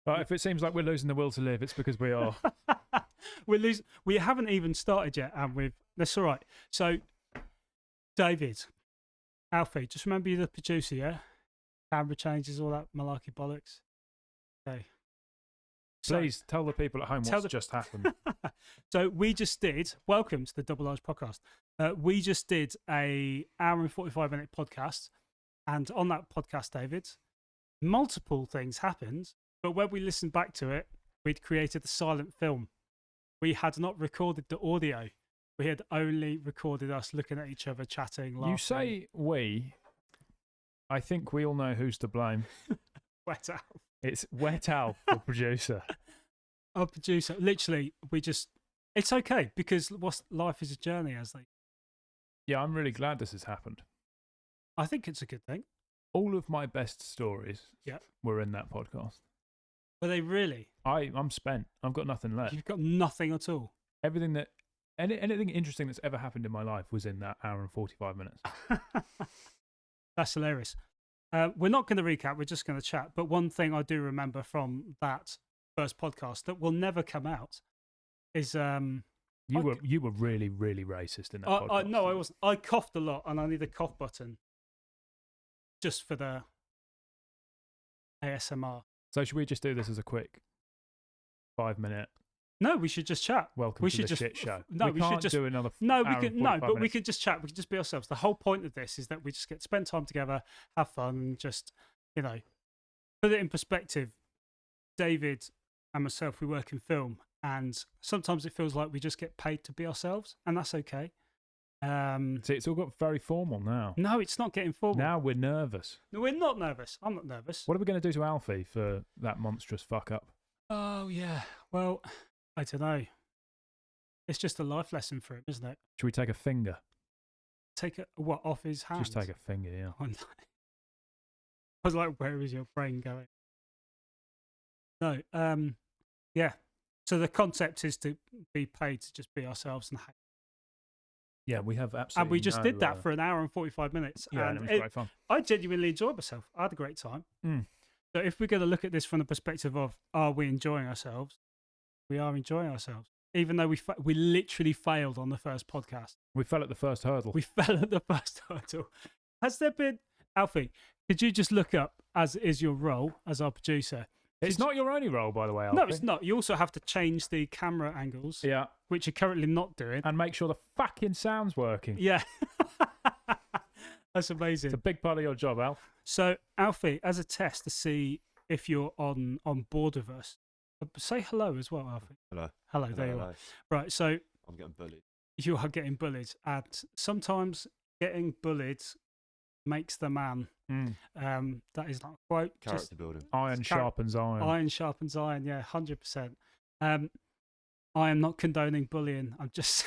But if it seems like we're losing the will to live, it's because we are. We haven't even started yet, and that's all right. So, David, Alfie, just remember you're the producer, yeah? Camera changes, all that malarkey bollocks. Okay. Please tell the people at home what's just happened. So we just did. Welcome to the Double R's podcast. We just did a hour and 45-minute podcast, and on that podcast, David, multiple things happened. But when we listened back to it, we'd created a silent film. We had not recorded the audio. We had only recorded us looking at each other, chatting, laughing. You say we. I think we all know who's to blame. Wet Alf. It's Wet Alf, the producer. Our producer. Literally, it's okay because life is a journey, as they. Yeah, I'm really glad this has happened. I think it's a good thing. All of my best stories were in that podcast. Were they really? I'm spent. I've got nothing left. You've got nothing at all. Anything interesting that's ever happened in my life was in that hour and 45 minutes. That's hilarious. We're not going to recap. We're just going to chat. But one thing I do remember from that first podcast that will never come out is you were really, really racist in that podcast. No, I wasn't. I coughed a lot, and I need a cough button just for the ASMR. So should we just do this as a quick 5-minute? No, we should just chat. Welcome to the shit show. No, we can't should just do another. No, we hour can. and No, 45 but we minutes. can just chat. We can just be ourselves. The whole point of this is that we just get to spend time together, have fun, and just put it in perspective. David and myself, we work in film, and sometimes it feels like we just get paid to be ourselves, and that's okay. See, it's all got very formal now. No, it's not getting formal. Now we're nervous. No, we're not nervous. I'm not nervous. What are we going to do to Alfie for that monstrous fuck up? Oh yeah. Well, I don't know. It's just a life lesson for him, isn't it? Should we take a finger? Take what off his hand? Just take a finger, yeah. Oh, no. I was like, where is your brain going? No, yeah. So the concept is to be paid to just be ourselves and yeah, we have absolutely. And we just did that for an hour and 45 minutes. Yeah, and it was great fun. I genuinely enjoyed myself. I had a great time. So if we're going to look at this from the perspective of are we enjoying ourselves, we are enjoying ourselves. Even though we literally failed on the first podcast. We fell at the first hurdle. We fell at the first hurdle. Has there been, Alfie, could you just look up, as is your role as our producer? It's not your only role, by the way, Alfie. No, it's not. You also have to change the camera angles. Yeah. Which you're currently not doing. And make sure the fucking sound's working. Yeah. That's amazing. It's a big part of your job, Alf. So, Alfie, as a test to see if you're on board with us, say hello as well, Alfie. Hello, there you are. Right, so I'm getting bullied. You are getting bullied, and sometimes getting bullied makes the man. That is not a quote. Character building. Iron sharpens iron. Iron sharpens iron. Yeah, 100%. I am not condoning bullying. I'm just.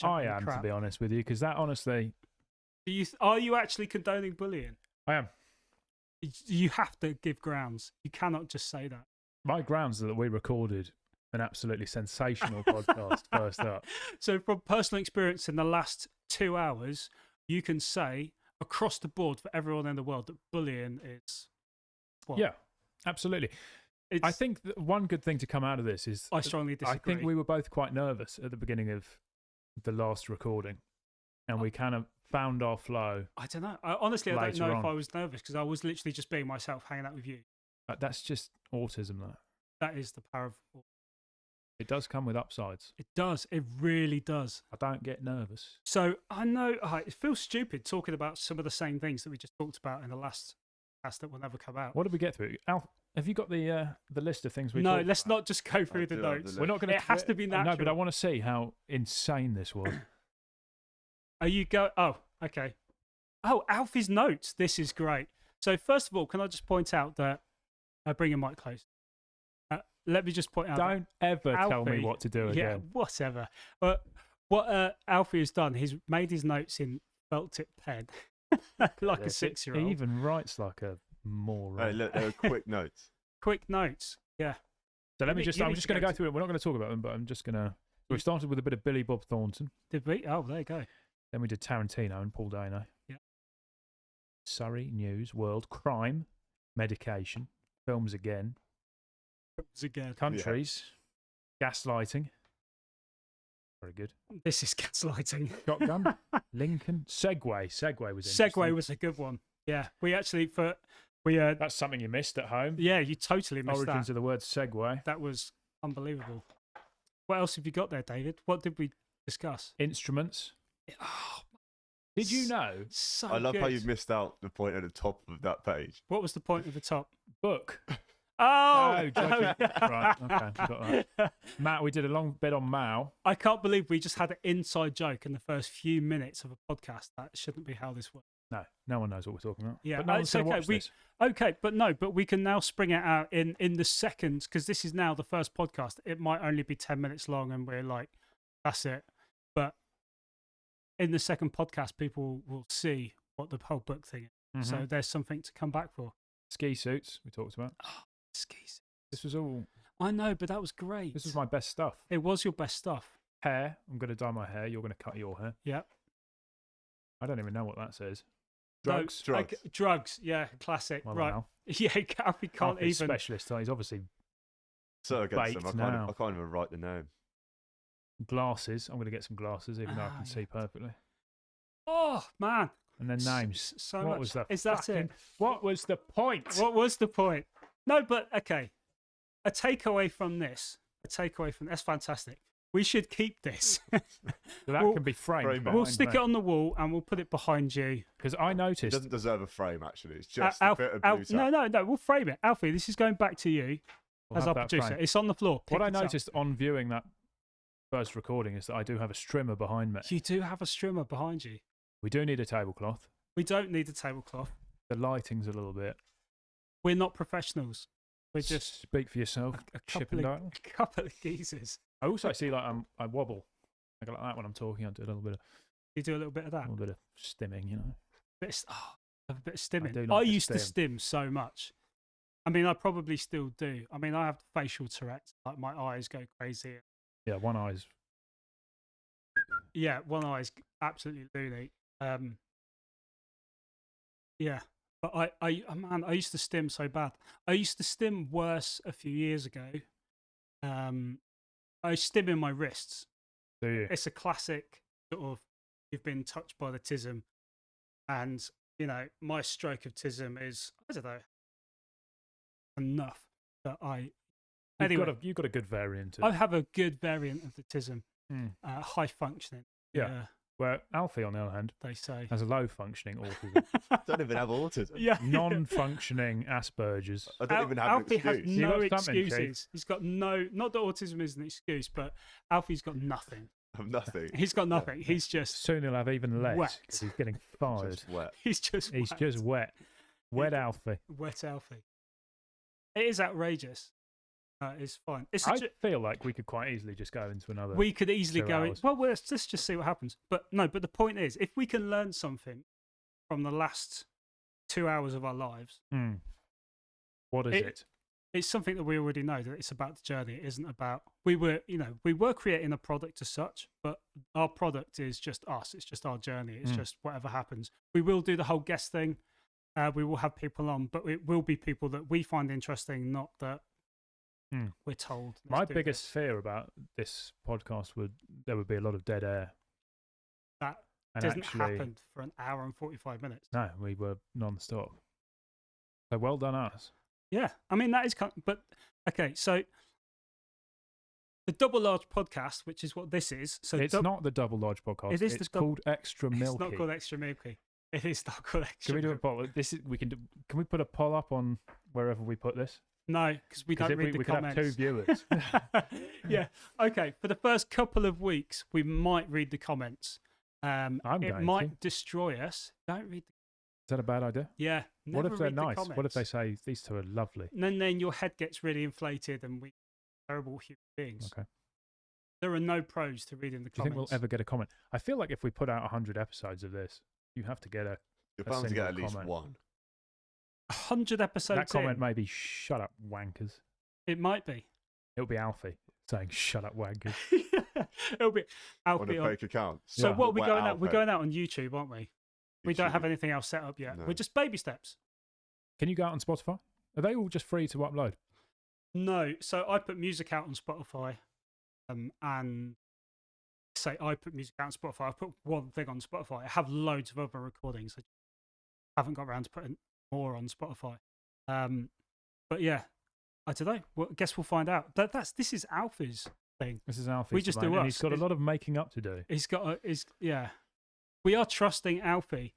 I am, to be honest with you, because that honestly. Are you actually condoning bullying? I am. You have to give grounds. You cannot just say that. My grounds are that we recorded an absolutely sensational podcast first up. So from personal experience in the last 2 hours, you can say across the board for everyone in the world that bullying is what? Yeah, absolutely. I think that one good thing to come out of this is I strongly disagree. I think we were both quite nervous at the beginning of the last recording, and we kind of found our flow. I don't know. Honestly, I don't know if on. I was nervous because I was literally just being myself, hanging out with you. That's just autism, though. That is the power of. It does come with upsides. It does. It really does. I don't get nervous. So I know it feels stupid talking about some of the same things that we just talked about in the last cast that will never come out. What did we get through? Al, have you got the list of things we? No, let's not just go through the notes. We're not going to. It has to be natural. No, but I want to see how insane this was. Are you go? Oh, okay. Oh, Alfie's notes. This is great. So first of all, can I just point out that bring your mic close. Let me just point out. Don't ever tell me what to do again. Yeah, whatever. But what Alfie has done, he's made his notes in felt tip pen, like a 6-year-old. He even writes like a moron. Hey, look, they're quick notes. Quick notes, yeah. So I'm just going to go through it. We're not going to talk about them, but I'm just going to. We started with a bit of Billy Bob Thornton. Did we? Oh, there you go. Then we did Tarantino and Paul Dano. Yeah. Surrey, news, world, crime, medication, films again. again. Countries. Gaslighting. Very good. This is gaslighting. Shotgun. Lincoln. Segway. Segway was interesting. Segway was a good one. Yeah, we actually That's something you missed at home. Yeah, you totally missed Origins that. of the word segway. That was unbelievable. What else have you got there, David? What did we discuss? Instruments. Oh, Did you know? so I love good. how you missed out the point at the top of that page. What was the point at the top? Book. Oh, Judge it. yeah. Right, okay, got that. Matt, we did a long bit on Mao. I can't believe we just had an inside joke in the first few minutes of a podcast. That shouldn't be how this works. No one knows what we're talking about. Yeah, but no one's it's going to okay. watch this. Okay, but we can now spring it out in the second, because this is now the first podcast. It might only be 10 minutes long, and we're like, that's it. But in the second podcast, people will see what the whole book thing is. So there's something to come back for. Ski suits, we talked about. Oh, skis. This was all. I know, but that was great. This was my best stuff. It was your best stuff. Hair. I'm going to dye my hair. You're going to cut your hair. Yep. I don't even know what that says. No, Drugs. Drugs. Drugs. Yeah, classic. Well, right. now. Yeah, Alfie can't Alfie's even. specialist. He's obviously So against them, baked I now. can't even write the name. glasses. I'm going to get some glasses, even though I can see perfectly. Oh man. And then names. So what much. was the Is that fucking- it? What was the point? What was the point? No, but okay. A takeaway from this. That's fantastic. We should keep this. So that We'll- can be framed. Frame it. We'll stick it on the wall and we'll put it behind you. Because I It noticed. doesn't deserve a frame, actually. It's just Alf- a bit of blue tack. no. We'll frame it. Alfie, this is going back to you We'll as have our that producer. framed. It's on the floor. What Pick I it up. noticed on viewing that first recording is that I do have a strimmer behind me. You do have a strimmer behind you. We do need a tablecloth. We don't need a tablecloth. The lighting's a little bit. We're not professionals. We're just Speak for yourself. a Chippendale. couple of geezers. I also see like I wobble. I go like that when I'm talking. I do a little bit You do a little bit of that. of stimming, you know. A bit of stimming. do I like to used to stim. stim so much. I mean, I probably still do. I mean, I have facial Tourette's. Like my eyes go crazy. Yeah, one eye's. Yeah, one eye's absolutely loony. Yeah, but I used to stim so bad. I used to stim worse a few years ago. I stim in my wrists. Do you? It's a classic sort of you've been touched by the tism, and you know my stroke of tism is I don't know enough that I. Anyway, You've got a good variant of. I have a good variant of the tism, Mm. high functioning. Yeah. Where Alfie, on the other hand, They say. has a low functioning autism, Don't even have autism. Yeah. non-functioning Asperger's. I don't even have Alfie an has excuse. You no got something, Chief? excuses. He's got no. Not that autism is an excuse, but Alfie's got nothing. I have nothing. He's got nothing. He's just. Soon he'll have even less. Wet. 'Cause he's getting fired. Just wet. He's just. He's wet. just wet. Wet Alfie. Wet Alfie. It is outrageous. It's fine. It's I feel like we could quite easily just go into another. we could easily 2 go. hours. Well, let's just see what happens. But no. But the point is, if we can learn something from the last 2 hours of our lives, What is it? it's something that we already know that it's about the journey. It isn't about we were creating a product as such, but our product is just us. It's just our journey. It's just whatever happens. We will do the whole guest thing. We will have people on, but it will be people that we find interesting, not that we're told. My "Let's do biggest this." fear about this podcast there would be a lot of dead air. that And doesn't actually, happen for an hour and 45 minutes. no, we were non-stop. So well done us. Yeah, I mean that is but okay. So the Double Large podcast, which is what this is. So It's not the Double Large podcast. It is it's the called Extra Milky. It's not called Extra Milky. It is not called Extra. Can we do a Milky. poll? Can we put a poll up on wherever we put this? No, because we don't if read the we could comments. have 2 viewers. Yeah. Okay. For the first couple of weeks, we might read the comments. I'm it going might to. destroy us. Don't read. Is that a bad idea? Yeah. What never if they're read the nice? What if they comments. say these two are lovely? And then your head gets really inflated, and we terrible human beings. Okay. There are no pros to reading the Do you think comments. we'll ever get a comment? I feel like if we put out 100 episodes of this, you have to get a You're bound to get at single least comment. one. 100 episodes. that comment in, may be "Shut up, wankers." it might be. It'll be Alfie saying "Shut up, wankers." It'll be On Alfie a on. fake account. So Yeah. what are we Wet going out? We're Alfie. going out on YouTube, aren't we? We don't have YouTube. anything else set up yet. No. We're just baby steps. Can you go out on Spotify? Are they all just free to upload? No, so I put music out on Spotify, and say I put music out on Spotify. I put one thing on Spotify. I have loads of other recordings. I haven't got around to putting more on Spotify. But yeah, I don't know. Well, I guess we'll find out. This is Alfie's thing. This is Alfie. We just do and us. he's got a lot of making up to do. He's got yeah. We are trusting Alfie.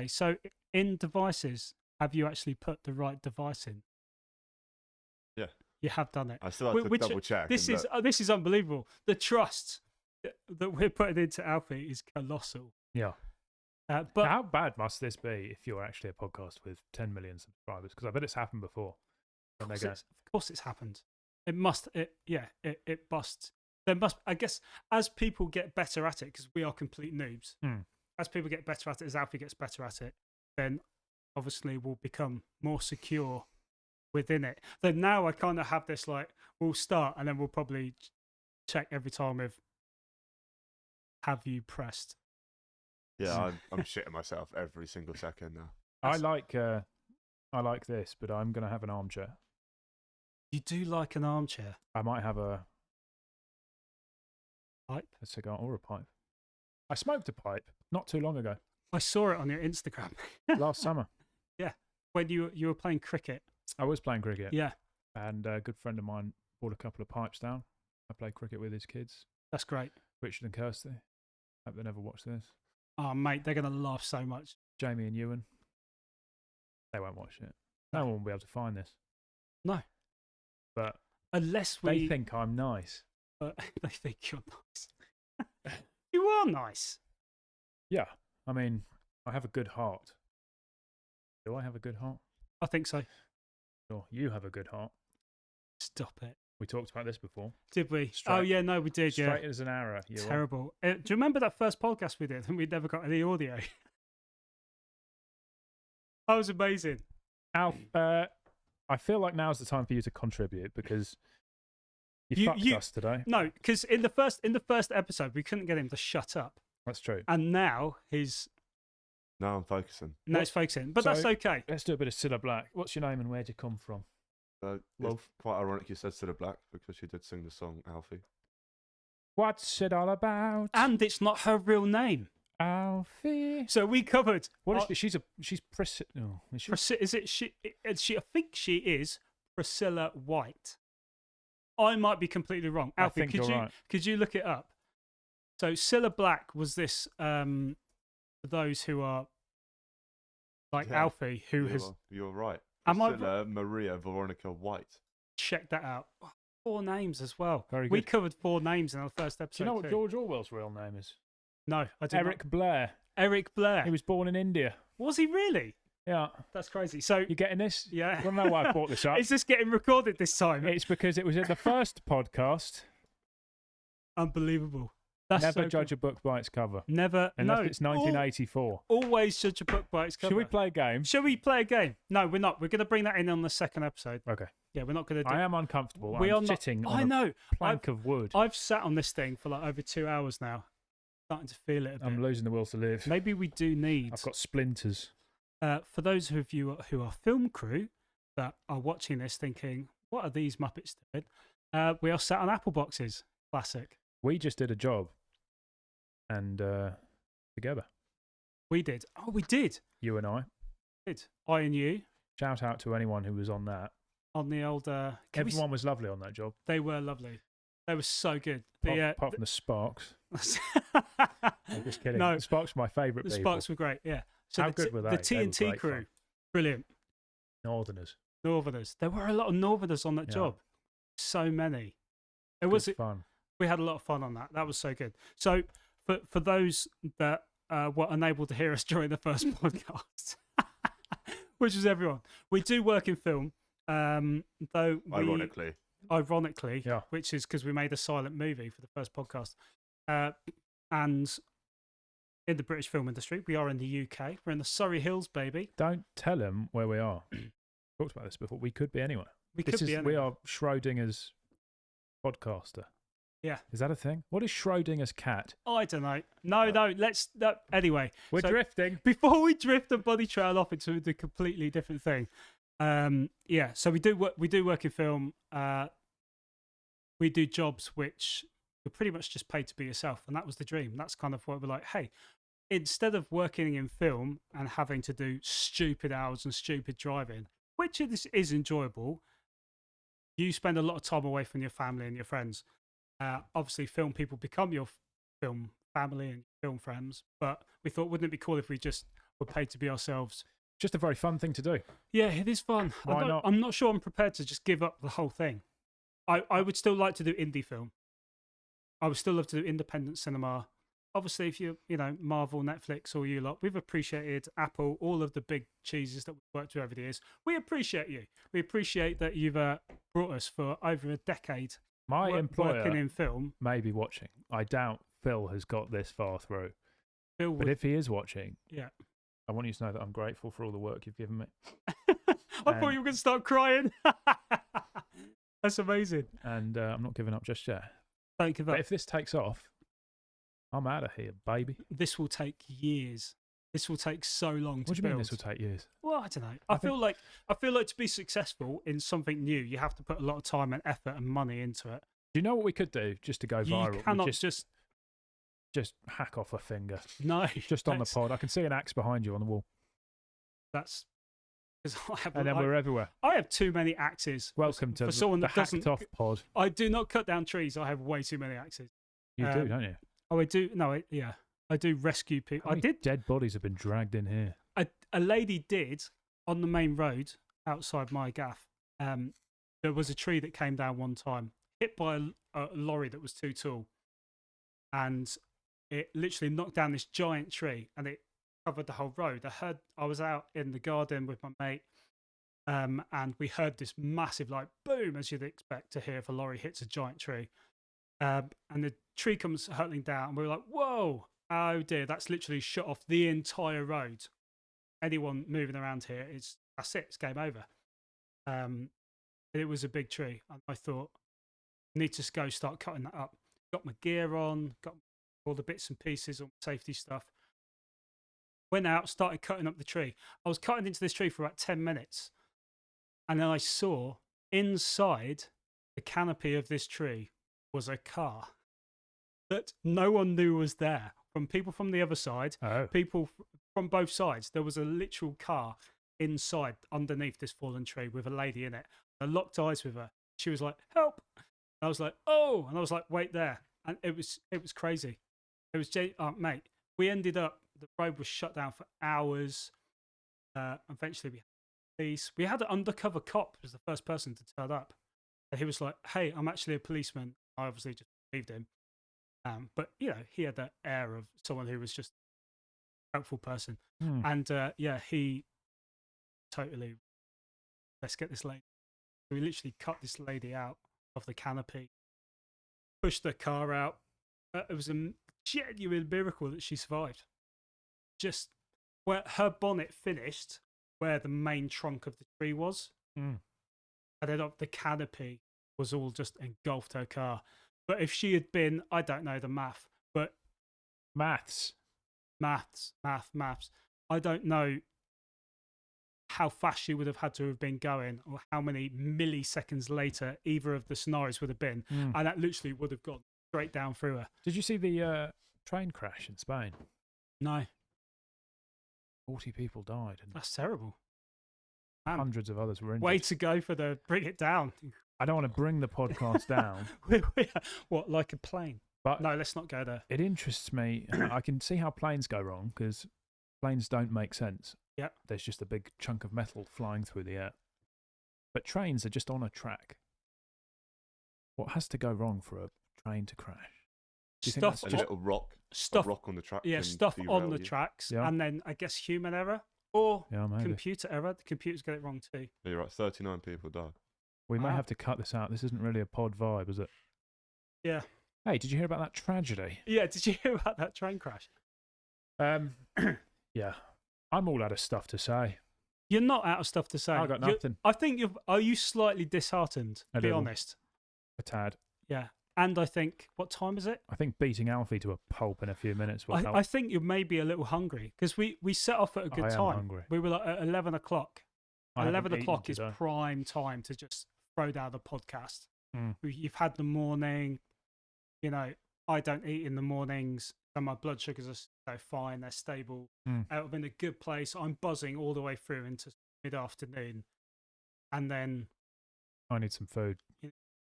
So in devices, have you actually put the right device in? Yeah. You have done it. I still have to double check. This is unbelievable. The trust that we're putting into Alfie is colossal. Yeah. But how bad must this be if you're actually a podcast with 10 million subscribers? Because I bet it's happened before. Of course it's happened. It must. It busts. There must. I guess as people get better at it, because we are complete noobs. As people get better at it, as Alfie gets better at it, then obviously we'll become more secure within it. Then now I kind of have this like we'll start and then we'll probably check every time with have you pressed. Yeah, I'm shitting myself every single second now. I like this, but I'm going to have an armchair. You do like an armchair? I might have a pipe, a cigar or a pipe. I smoked a pipe not too long ago. I saw it on your Instagram last summer. Yeah, when you were playing cricket. I was playing cricket. Yeah, and a good friend of mine brought a couple of pipes down. I played cricket with his kids. That's great. Richard and Kirsty. Hope they never watch this. Oh, mate, they're going to laugh so much. Jamie and Ewan. They won't watch it. No one will be able to find this. No. But unless they think I'm nice. They think you're nice. You are nice. Yeah. I mean, I have a good heart. Do I have a good heart? I think so. Sure. You have a good heart. Stop it. We talked about this before. Did we? Straight, oh, yeah, no, we did. Straight as an arrow. Terrible. Do you remember that first podcast we did and we never got any audio? That was amazing. Alf, I feel like now's the time for you to contribute because you fucked us today. No, because in the first episode we couldn't get him to shut up. That's true. And now he's Now I'm focusing. Now he's focusing, but that's okay. Let's do a bit of Cilla Black. What's your name and where'd you come from? It's quite ironic you said Cilla Black because she did sing the song Alfie. What's it all about? And it's not her real name. Alfie. So we covered. What is she? She's Priscilla. No, is it she? I think she is Priscilla White. I might be completely wrong. Alfie, could you look it up? So Cilla Black was this for those who are like Alfie, who you're right. Priscilla Maria Veronica White. Check that out. 4 names as well. Very good. We covered 4 names in our first episode. Do you know what George Orwell's real name is? No, I didn't. Eric Blair. Eric Blair. He was born in India. Was he really? Yeah. That's crazy. So you getting this? Yeah. I don't know why I brought this up. Is this getting recorded this time? It's because it was at the first podcast. Unbelievable. Never judge a book by its cover. Never. Unless it's 1984. Always judge a book by its cover. Should we play a game? Shall we play a game? No, we're not. We're going to bring that in on the second episode. Okay. Yeah, we're not going to do I am uncomfortable. We I'm are sitting not, on I know. a plank of wood. I've sat on this thing for like over 2 hours now. Starting to feel it a bit. I'm losing the will to live. Maybe we do need... I've got splinters. For those of you who are film crew that are watching this thinking, what are these Muppets doing? We are sat on apple boxes. Classic. We just did a job. And together. We did. Oh, we did. You and I. Did. I and you. Shout out to anyone who was on that. On the old... Everyone was lovely on that job. They were lovely. They were so good. Apart from the Sparks. I'm just kidding. No, the Sparks were my favourite people. The Sparks were great, yeah. So how good were they? The TNT crew, fun. Brilliant. Northerners. There were a lot of Northerners on that job. So many. It was fun. We had a lot of fun on that. That was so good. So for those that were unable to hear us during the first podcast, which was everyone, we do work in film. Though ironically, yeah. Which is because we made a silent movie for the first podcast. And in the British film industry, we are in the UK. We're in the Surrey Hills, baby. Don't tell them where we are. Talked about this before. We could be anywhere. We are Schrodinger's podcaster. Yeah. Is that a thing? What is Schrodinger's cat? Oh, I don't know. No. Anyway. We're drifting. Before we drift and body trail off into the completely different thing, So we do work in film. We do jobs which you're pretty much just paid to be yourself, and that was the dream. That's kind of what we're like. Hey, instead of working in film and having to do stupid hours and stupid driving, which is enjoyable, you spend a lot of time away from your family and your friends. Obviously, film people become your film family and film friends, but we thought, wouldn't it be cool if we just were paid to be ourselves? Just a very fun thing to do. Yeah, it is fun. Why not? I'm not sure I'm prepared to just give up the whole thing. I would still like to do indie film. I would still love to do independent cinema. Obviously, if you Marvel, Netflix, or you lot, we've appreciated Apple, all of the big cheeses that we've worked with over the years. We appreciate you. We appreciate that you've brought us for over a decade. My employer working in film may be watching. I doubt Phil has got this far through. But if he is watching, yeah, I want you to know that I'm grateful for all the work you've given me. I thought you were going to start crying. That's amazing. And I'm not giving up just yet. Don't give up. But if this takes off, I'm out of here, baby. This will take years. This will take so long to build. What do you mean this will take years? Well, I don't know. I feel like to be successful in something new, you have to put a lot of time and effort and money into it. Do you know what we could do just to go viral? You cannot just hack off a finger. No. Just on the pod. I can see an axe behind you on the wall. That's because we're everywhere. I have too many axes. Welcome to the hacked off pod. I do not cut down trees. I have way too many axes. You do, don't you? Oh, I do. No, yeah. I do rescue people. How many dead bodies have been dragged in here? A lady did on the main road outside my gaff. There was a tree that came down one time, hit by a lorry that was too tall, and it literally knocked down this giant tree, and it covered the whole road. I was out in the garden with my mate, and we heard this massive boom, as you'd expect to hear if a lorry hits a giant tree, and the tree comes hurtling down, and we were like, "Whoa! Oh dear, that's literally shut off the entire road. Anyone moving around here, that's it. It's game over." And it was a big tree, and I thought, I need to go start cutting that up. Got my gear on, got all the bits and pieces, all my safety stuff. Went out, started cutting up the tree. I was cutting into this tree for about 10 minutes, and then I saw inside the canopy of this tree was a car that no one knew was there. From people from the other side, people from both sides. There was a literal car inside, underneath this fallen tree with a lady in it. I locked eyes with her. She was like, "Help!" And I was like, "Oh!" And I was like, "Wait there." And it was crazy. It was, mate. We ended up. The road was shut down for hours. Eventually, we had police. We had an undercover cop as the first person to turn up, and he was like, "Hey, I'm actually a policeman." I obviously just believed him. But he had that air of someone who was just a helpful person. And he totally, let's get this lady. We literally cut this lady out of the canopy, pushed the car out. It was a genuine miracle that she survived. Just where her bonnet finished, where the main trunk of the tree was, and then the canopy was all just engulfed her car. But if she had been, I don't know the math, but maths. I don't know how fast she would have had to have been going, or how many milliseconds later either of the scenarios would have been, and that literally would have gone straight down through her. Did you see the train crash in Spain? No. 40 people died. And that's terrible. Man, hundreds of others were injured. Way to go for bring it down. I don't want to bring the podcast down. What, like a plane? But no, let's not go there. It interests me. I can see how planes go wrong because planes don't make sense. Yeah. There's just a big chunk of metal flying through the air. But trains are just on a track. What has to go wrong for a train to crash? Do you think that's just a little rock on the track? Yeah, stuff on the tracks, and then I guess human error or computer error. The computers get it wrong too. Yeah, you're right. 39 people died. We may have to cut this out. This isn't really a pod vibe, is it? Yeah. Hey, did you hear about that tragedy? Yeah, did you hear about that train crash? Yeah. I'm all out of stuff to say. You're not out of stuff to say. I got nothing. I think are you slightly disheartened? Be honest. A tad. Yeah. And I think, what time is it? I think beating Alfie to a pulp in a few minutes will help. I think you're maybe a little hungry because we set off at a good time. Hungry. We were like at 11 o'clock I haven't 11 eaten o'clock is today. prime time to just throw down the podcast. Mm. You've had the morning, you know, I don't eat in the mornings, and my blood sugars are so fine, they're stable. Mm. I'm in a good place. I'm buzzing all the way through into mid-afternoon. And then I need some food.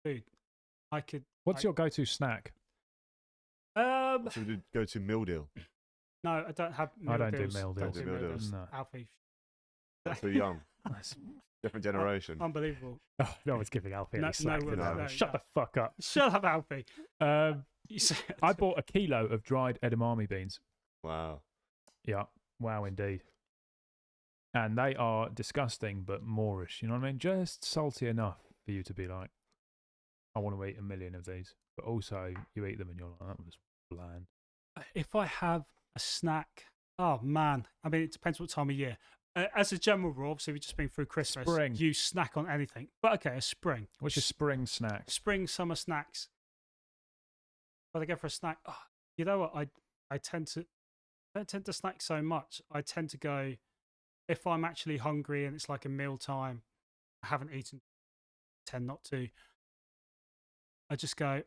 food. What's your go-to snack? So we did go to meal deal. No, I don't have meal I don't do deals. meal Don't deals. do meal deals. No. Alfie. That's too young. That's- Different generation. Unbelievable. Oh, no one's giving Alfie No- any slack. no for one's- that. no, Shut no. the fuck up. Shut up, Alfie. You say- I bought a kilo of dried edamame beans. Wow. Yeah, wow, indeed. And they are disgusting, but Moorish. You know what I mean? Just salty enough for you to be like, I want to eat 1,000,000 of these. But also, you eat them and you're like, that was bland. If I have a snack, oh man, I mean, it depends what time of year. As a general rule, obviously, we've just been through Christmas. Spring. You snack on anything. But okay, a spring. What's your spring snack? Spring, summer snacks. But I go for a snack. Oh, you know what? I don't tend to snack so much. I tend to go, if I'm actually hungry and it's like a meal time, I haven't eaten, tend not to. I just go,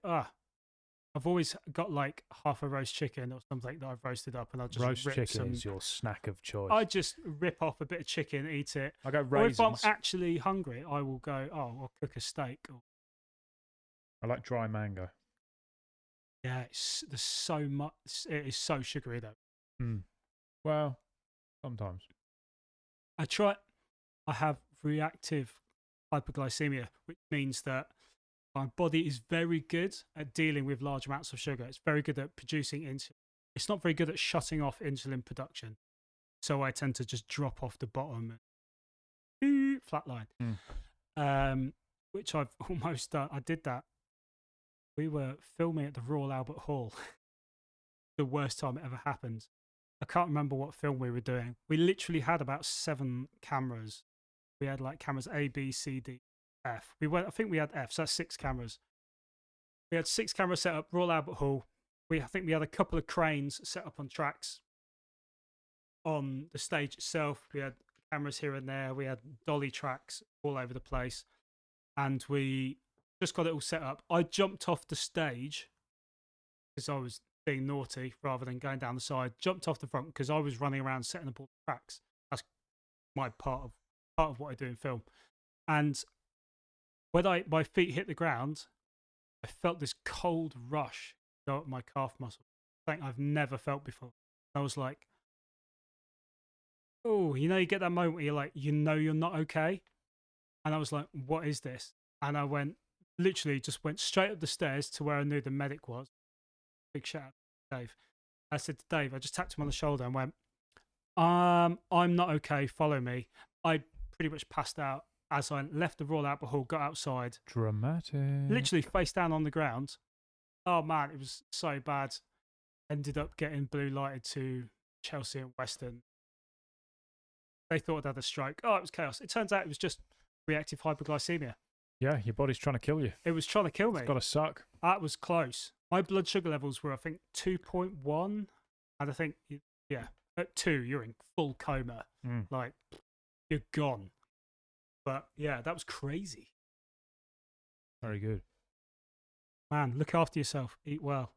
I've always got like half a roast chicken or something that I've roasted up, and I'll just Roast rip chicken some. is your snack of choice. I just rip off a bit of chicken, eat it. I go Or if I'm raisins. actually hungry, I will go, I'll cook a steak. Or, I like dry mango. yeah, there's so much. It is so sugary though. Mm. Well, sometimes. I have reactive hypoglycemia, which means that my body is very good at dealing with large amounts of sugar. It's very good at producing insulin. It's not very good at shutting off insulin production. So I tend to just drop off the bottom and flatline, which I've almost done. I did that. We were filming at the Royal Albert Hall. The worst time it ever happened. I can't remember what film we were doing. We literally had about 7 cameras. We had like cameras A, B, C, D, F. I think we had F, so that's 6 cameras. We had 6 cameras set up, Royal Albert Hall. I think we had a couple of cranes set up on tracks. On the stage itself, we had cameras here and there. We had dolly tracks all over the place. And we just got it all set up. I jumped off the stage because I was being naughty rather than going down the side. Jumped off the front because I was running around setting up all the tracks. That's my part of what I do in film. And when my feet hit the ground, I felt this cold rush go up my calf muscle. Something I've never felt before. I was like, oh, you get that moment where you're like, you're not okay. And I was like, what is this? And I just went straight up the stairs to where I knew the medic was. Big shout out to Dave. I said to Dave, I just tapped him on the shoulder and went, I'm not okay, follow me. I pretty much passed out as I left the Royal Albert Hall, got outside. Dramatic. Literally face down on the ground. Oh man, it was so bad. Ended up getting blue lighted to Chelsea and Western. They thought I'd had a stroke. Oh, it was chaos. It turns out it was just reactive hypoglycemia. Yeah, your body's trying to kill you. It was trying to kill me. It's got to suck. That was close. My blood sugar levels were, I think, 2.1. And I think, at 2, you're in full coma. Like, you're gone. But yeah, that was crazy. Very good. Man, look after yourself. Eat well.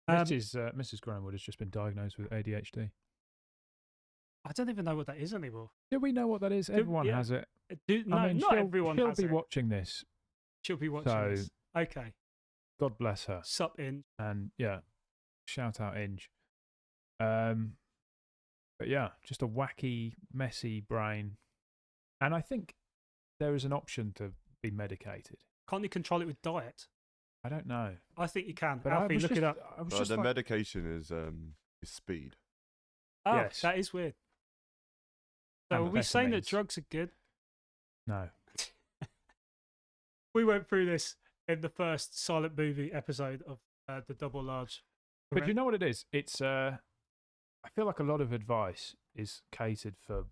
Mrs. Granwood has just been diagnosed with ADHD. I don't even know what that is anymore. Do we know what that is? Everyone yeah. has it. Not everyone has it. She'll be watching this. She'll be watching this. Okay. God bless her. Sup in. And yeah, shout out Inge. But yeah, just a wacky, messy brain. And I think there is an option to be medicated. Can't you control it with diet? I don't know. I think you can. But Alfie, look it up. I was But just the like, medication is speed. Oh, yes. that is weird. So And are we saying that amphetamines. drugs are good? no. We went through this in the first silent movie episode of the Double Large. But you know what it is? It's I feel like a lot of advice is catered for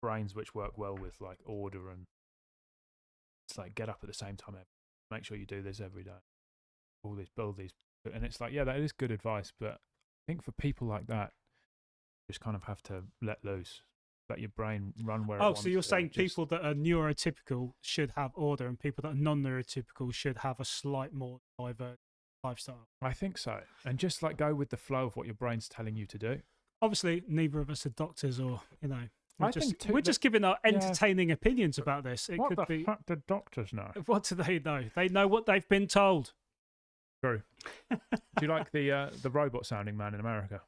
brains which work well with like order, and it's like get up at the same time, make sure you do this every day, all these, and it's like, yeah, that is good advice, but I think for people like that, you just kind of have to let loose. let your brain run where it Oh, wants. so you're to. saying Just- people that are neurotypical should have order, and people that are non-neurotypical should have a slight more diverse lifestyle? I think so. And just like go with the flow of what your brain's telling you to do. Obviously, neither of us are doctors, or I think we're just giving our yeah. entertaining opinions about this. It What could the be. fuck do doctors know? What do they know? They know what they've been told. True. Do you like the robot sounding man in America?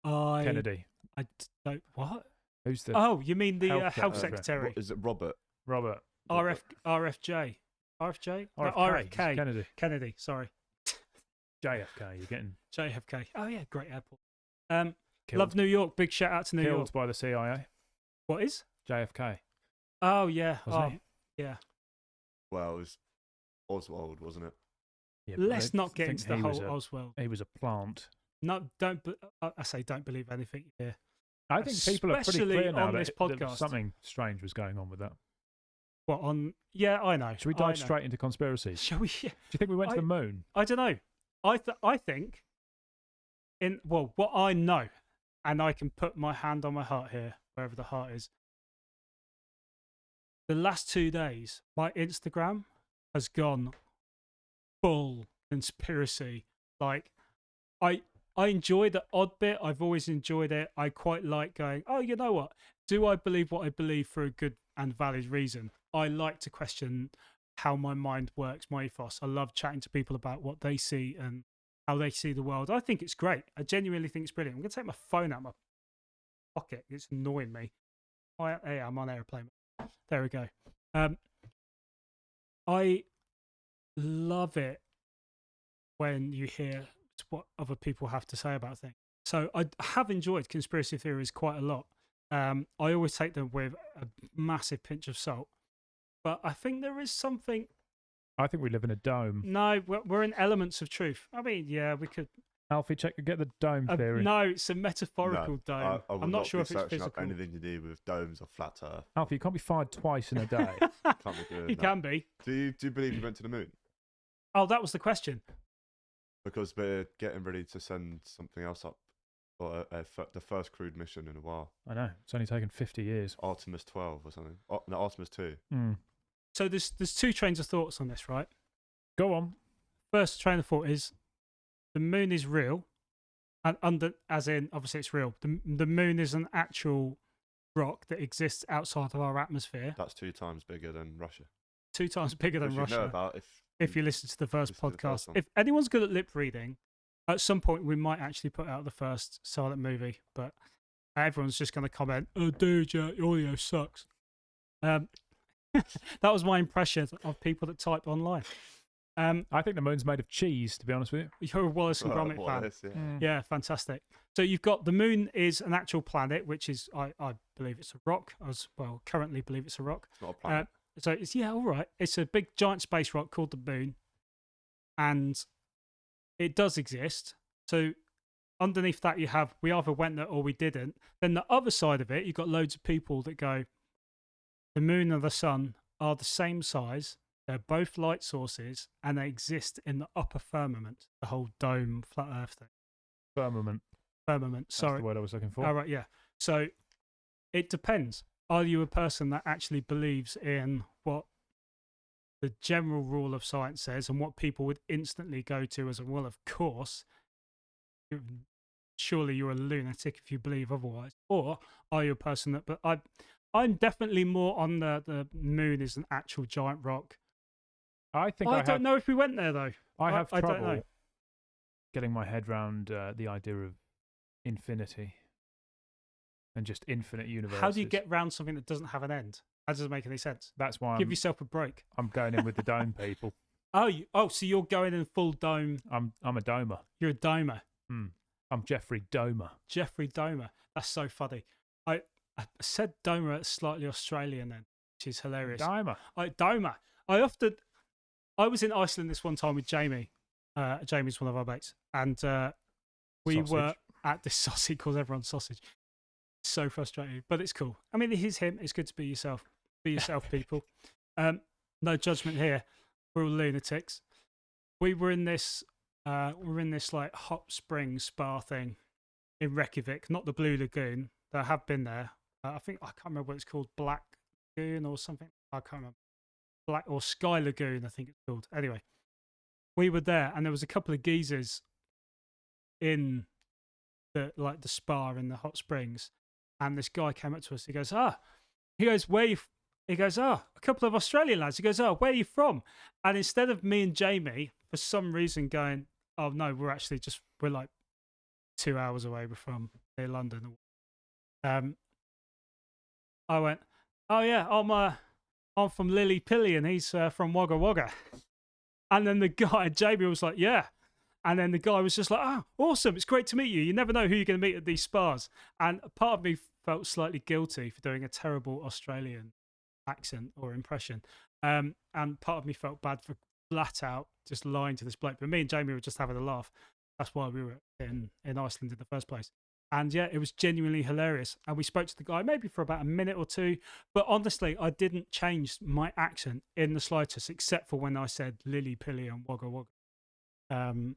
Kennedy. I don't. What? Who's the Oh, you mean the health health secretary. secretary? Is it Robert? Robert? RFJ. RFJ? No, RFK. RFK. Kennedy. Kennedy. Sorry. JFK. You're getting JFK. Oh yeah, great airport. killed, Love New York. Big shout out to New killed York. by the CIA. What is? JFK. Oh yeah. Wasn't he? Yeah. Well, it was Oswald, wasn't it? Yeah, but Let's they not get think into the he was whole a- Oswald. He was a plant. No, don't. I say don't believe anything you hear. I think people are pretty Especially clear now on that, this that podcast. something strange was going on with that. What on? Yeah, I know. Should we I dive know. straight into conspiracies? Shall we? Do you think we went to the moon? I don't know. I think what I know, and I can put my hand on my heart here, wherever the heart is. The last 2 days, my Instagram has gone full conspiracy. Like, I enjoy the odd bit. I've always enjoyed it. I quite like going, oh, you know what? Do I believe what I believe for a good and valid reason? I like to question how my mind works, my ethos. I love chatting to people about what they see and how they see the world. I think it's great. I genuinely think it's brilliant. I'm going to take my phone out of my pocket. It's annoying me. Yeah, I'm on airplane. There we go. I love it when you hear what other people have to say about things. So I have enjoyed conspiracy theories quite a lot. I always take them with a massive pinch of salt. But I think there is something. I think we live in a dome. No, we're in elements of truth. I mean, yeah, we could. Alfie, get the dome theory. No, it's a metaphorical dome. I will I'm not sure if it's searching up physical. anything to do with domes or flat Earth. Alfie, you can't be fired twice in a day. Can't be doing You that. can be. Do you believe you went to the moon? Oh, that was the question. Because we're getting ready to send something else up, or the first crewed mission in a while. I know. It's only taken 50 years. Artemis 12 or something. Oh, no, Artemis 2. Mm. So there's two trains of thoughts on this, right? Go on. First train of thought is the moon is real, and as in obviously it's real. The moon is an actual rock that exists outside of our atmosphere, That's 2 times bigger than Russia. 2 times bigger than Which you know Russia. about If you listen to the first listen to the first podcast, one. if anyone's good at lip reading, at some point we might actually put out the first silent movie, but everyone's just going to comment, "Oh, dude, your audio sucks." That was my impression of people that type online. I think the moon's made of cheese, to be honest with you. You're a Wallace and Gromit fan. Wallace, yeah. Yeah, fantastic. So you've got the moon is an actual planet, which is I believe it's a rock. Currently believe it's a rock. It's not a planet. So it's all right. It's a big giant space rock called the moon, and it does exist. So underneath that you have we either went there or we didn't. Then the other side of it, you've got loads of people that go, the moon and the sun are the same size. They're both light sources, and they exist in the upper firmament. The whole dome, flat Earth thing. Firmament. Firmament. That's Sorry. the word I was looking for. All right. Yeah. So it depends. Are you a person that actually believes in what the general rule of science says and what people would instantly go to as a, well, of course, surely you're a lunatic if you believe otherwise? Or are you a person that, but I'm definitely more on the moon is an actual giant rock. I think I don't know if we went there though. I have I don't trouble know. getting my head around the idea of infinity and just infinite universes. How do you get round something that doesn't have an end? That doesn't make any sense. That's why Give yourself a break. I'm going in with the dome people. So you're going in full dome. I'm a domer. You're a domer. I'm Jeffrey Domer. Jeffrey Domer. That's so funny. I said Domer slightly Australian then, which is hilarious. Domer. Domer. I was in Iceland this one time with Jamie. Jamie's one of our mates. And we Sausage. were at this sausage, calls everyone sausage. So frustrating, but it's cool. I mean, he's him. It's good to be yourself. Be yourself, people. No judgment here. We're all lunatics. We were in this like hot spring spa thing in Reykjavik, not the Blue Lagoon. I have been there. I think I can't remember what it's called, Black Lagoon or something. I can't remember. Black or Sky Lagoon, I think it's called. Anyway, we were there, and there was a couple of geezers in the spa in the hot springs, and this guy came up to us. He goes, where you? He goes, a couple of Australian lads. He goes, where are you from? And instead of me and Jamie, for some reason, going, oh no, we're like 2 hours away. We're from near London. I went, oh yeah, I'm from Lily Pilly, and he's from Wagga Wagga. And then the guy, Jamie, was like, yeah. And then the guy was just like, oh, awesome, it's great to meet you. You never know who you're going to meet at these spas. And part of me felt slightly guilty for doing a terrible Australian accent or impression. And part of me felt bad for flat out just lying to this bloke. But me and Jamie were just having a laugh. That's why we were in Iceland in the first place. And yeah, it was genuinely hilarious. And we spoke to the guy maybe for about a minute or two. But honestly, I didn't change my accent in the slightest, except for when I said Lily Pilly and Wagga Wagga.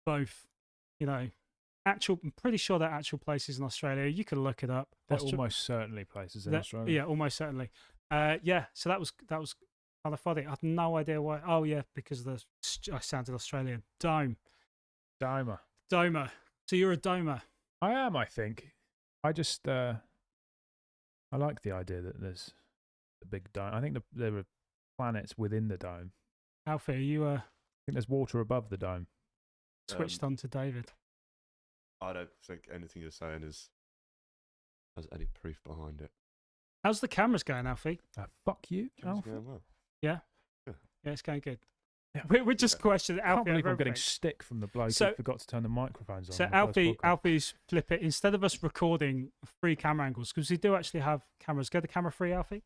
Both, I'm pretty sure they're actual places in Australia. You can look it up. They're almost certainly places in Australia. Yeah, almost certainly. So that was kind of funny. I had no idea why. Oh yeah, because I sounded Australian. Domer. So you're a domer. I am, I think. I just I like the idea that there's a big dome. I think there are planets within the dome. Alfie, are you I think there's water above the dome. Switched on to David. I don't think anything you're saying has any proof behind it. How's the cameras going, Alfie? Fuck you, Cameras Alfie. going well. Yeah, Yeah. it's going good. Yeah. We're just questioning Alfie. I can't believe I'm over getting everything. stick from the bloke who forgot to turn the microphones on. So on the first podcast. Alfie's flip it. Instead of us recording 3 camera angles, because we do actually have cameras. Go to camera 3, Alfie.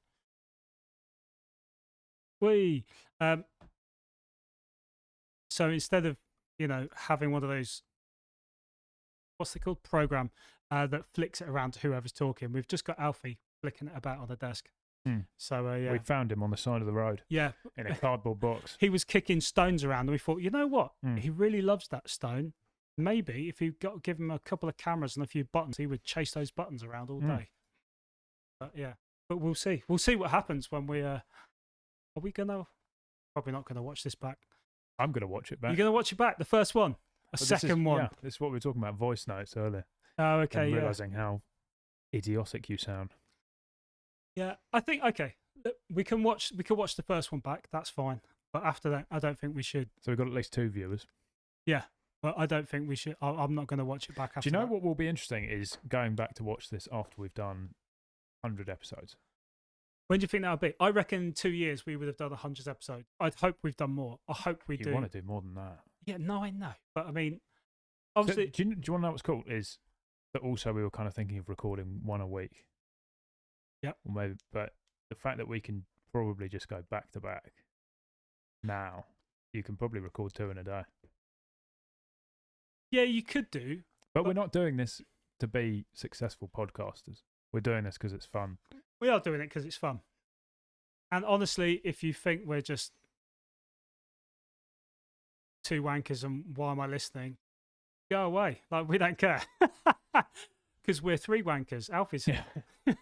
So instead of having one of those, what's it called, program that flicks it around to whoever's talking, we've just got Alfie flicking it about on the desk. So yeah, we found him on the side of the road. Yeah, in a cardboard box. He was kicking stones around, and we thought, you know what? He really loves that stone. Maybe if you give him a couple of cameras and a few buttons, he would chase those buttons around all day. But yeah, but we'll see. We'll see what happens when we. Are we gonna? Probably not gonna watch this back. I'm gonna watch it back. You're gonna watch it back, the first one, second one. Yeah, this is what we were talking about. Voice notes earlier. Oh, okay. And realizing how idiotic you sound. Yeah, I think we can watch the first one back. That's fine. But after that, I don't think we should. So we've got at least 2 viewers. Yeah, but I don't think we should. I'm not going to watch it back after. Do you know that. what will be interesting is going back to watch this after we've done 100 episodes. When do you think that would be? I reckon in 2 years we would have done 100 episodes. I'd hope we've done more. I hope we do. You want to do more than that? Yeah, no, I know. But I mean, obviously, So, do you want to know what's cool? Is that also we were kind of thinking of recording 1 a week. Yep. Or maybe, but the fact that we can probably just go back to back now, you can probably record 2 in a day. Yeah, you could do. But we're not doing this to be successful podcasters. We're doing this because it's fun. We are doing it because it's fun. And honestly, if you think we're just 2 wankers and why am I listening, go away. Like, we don't care. Because we're 3 wankers. Alfie's here. Yeah.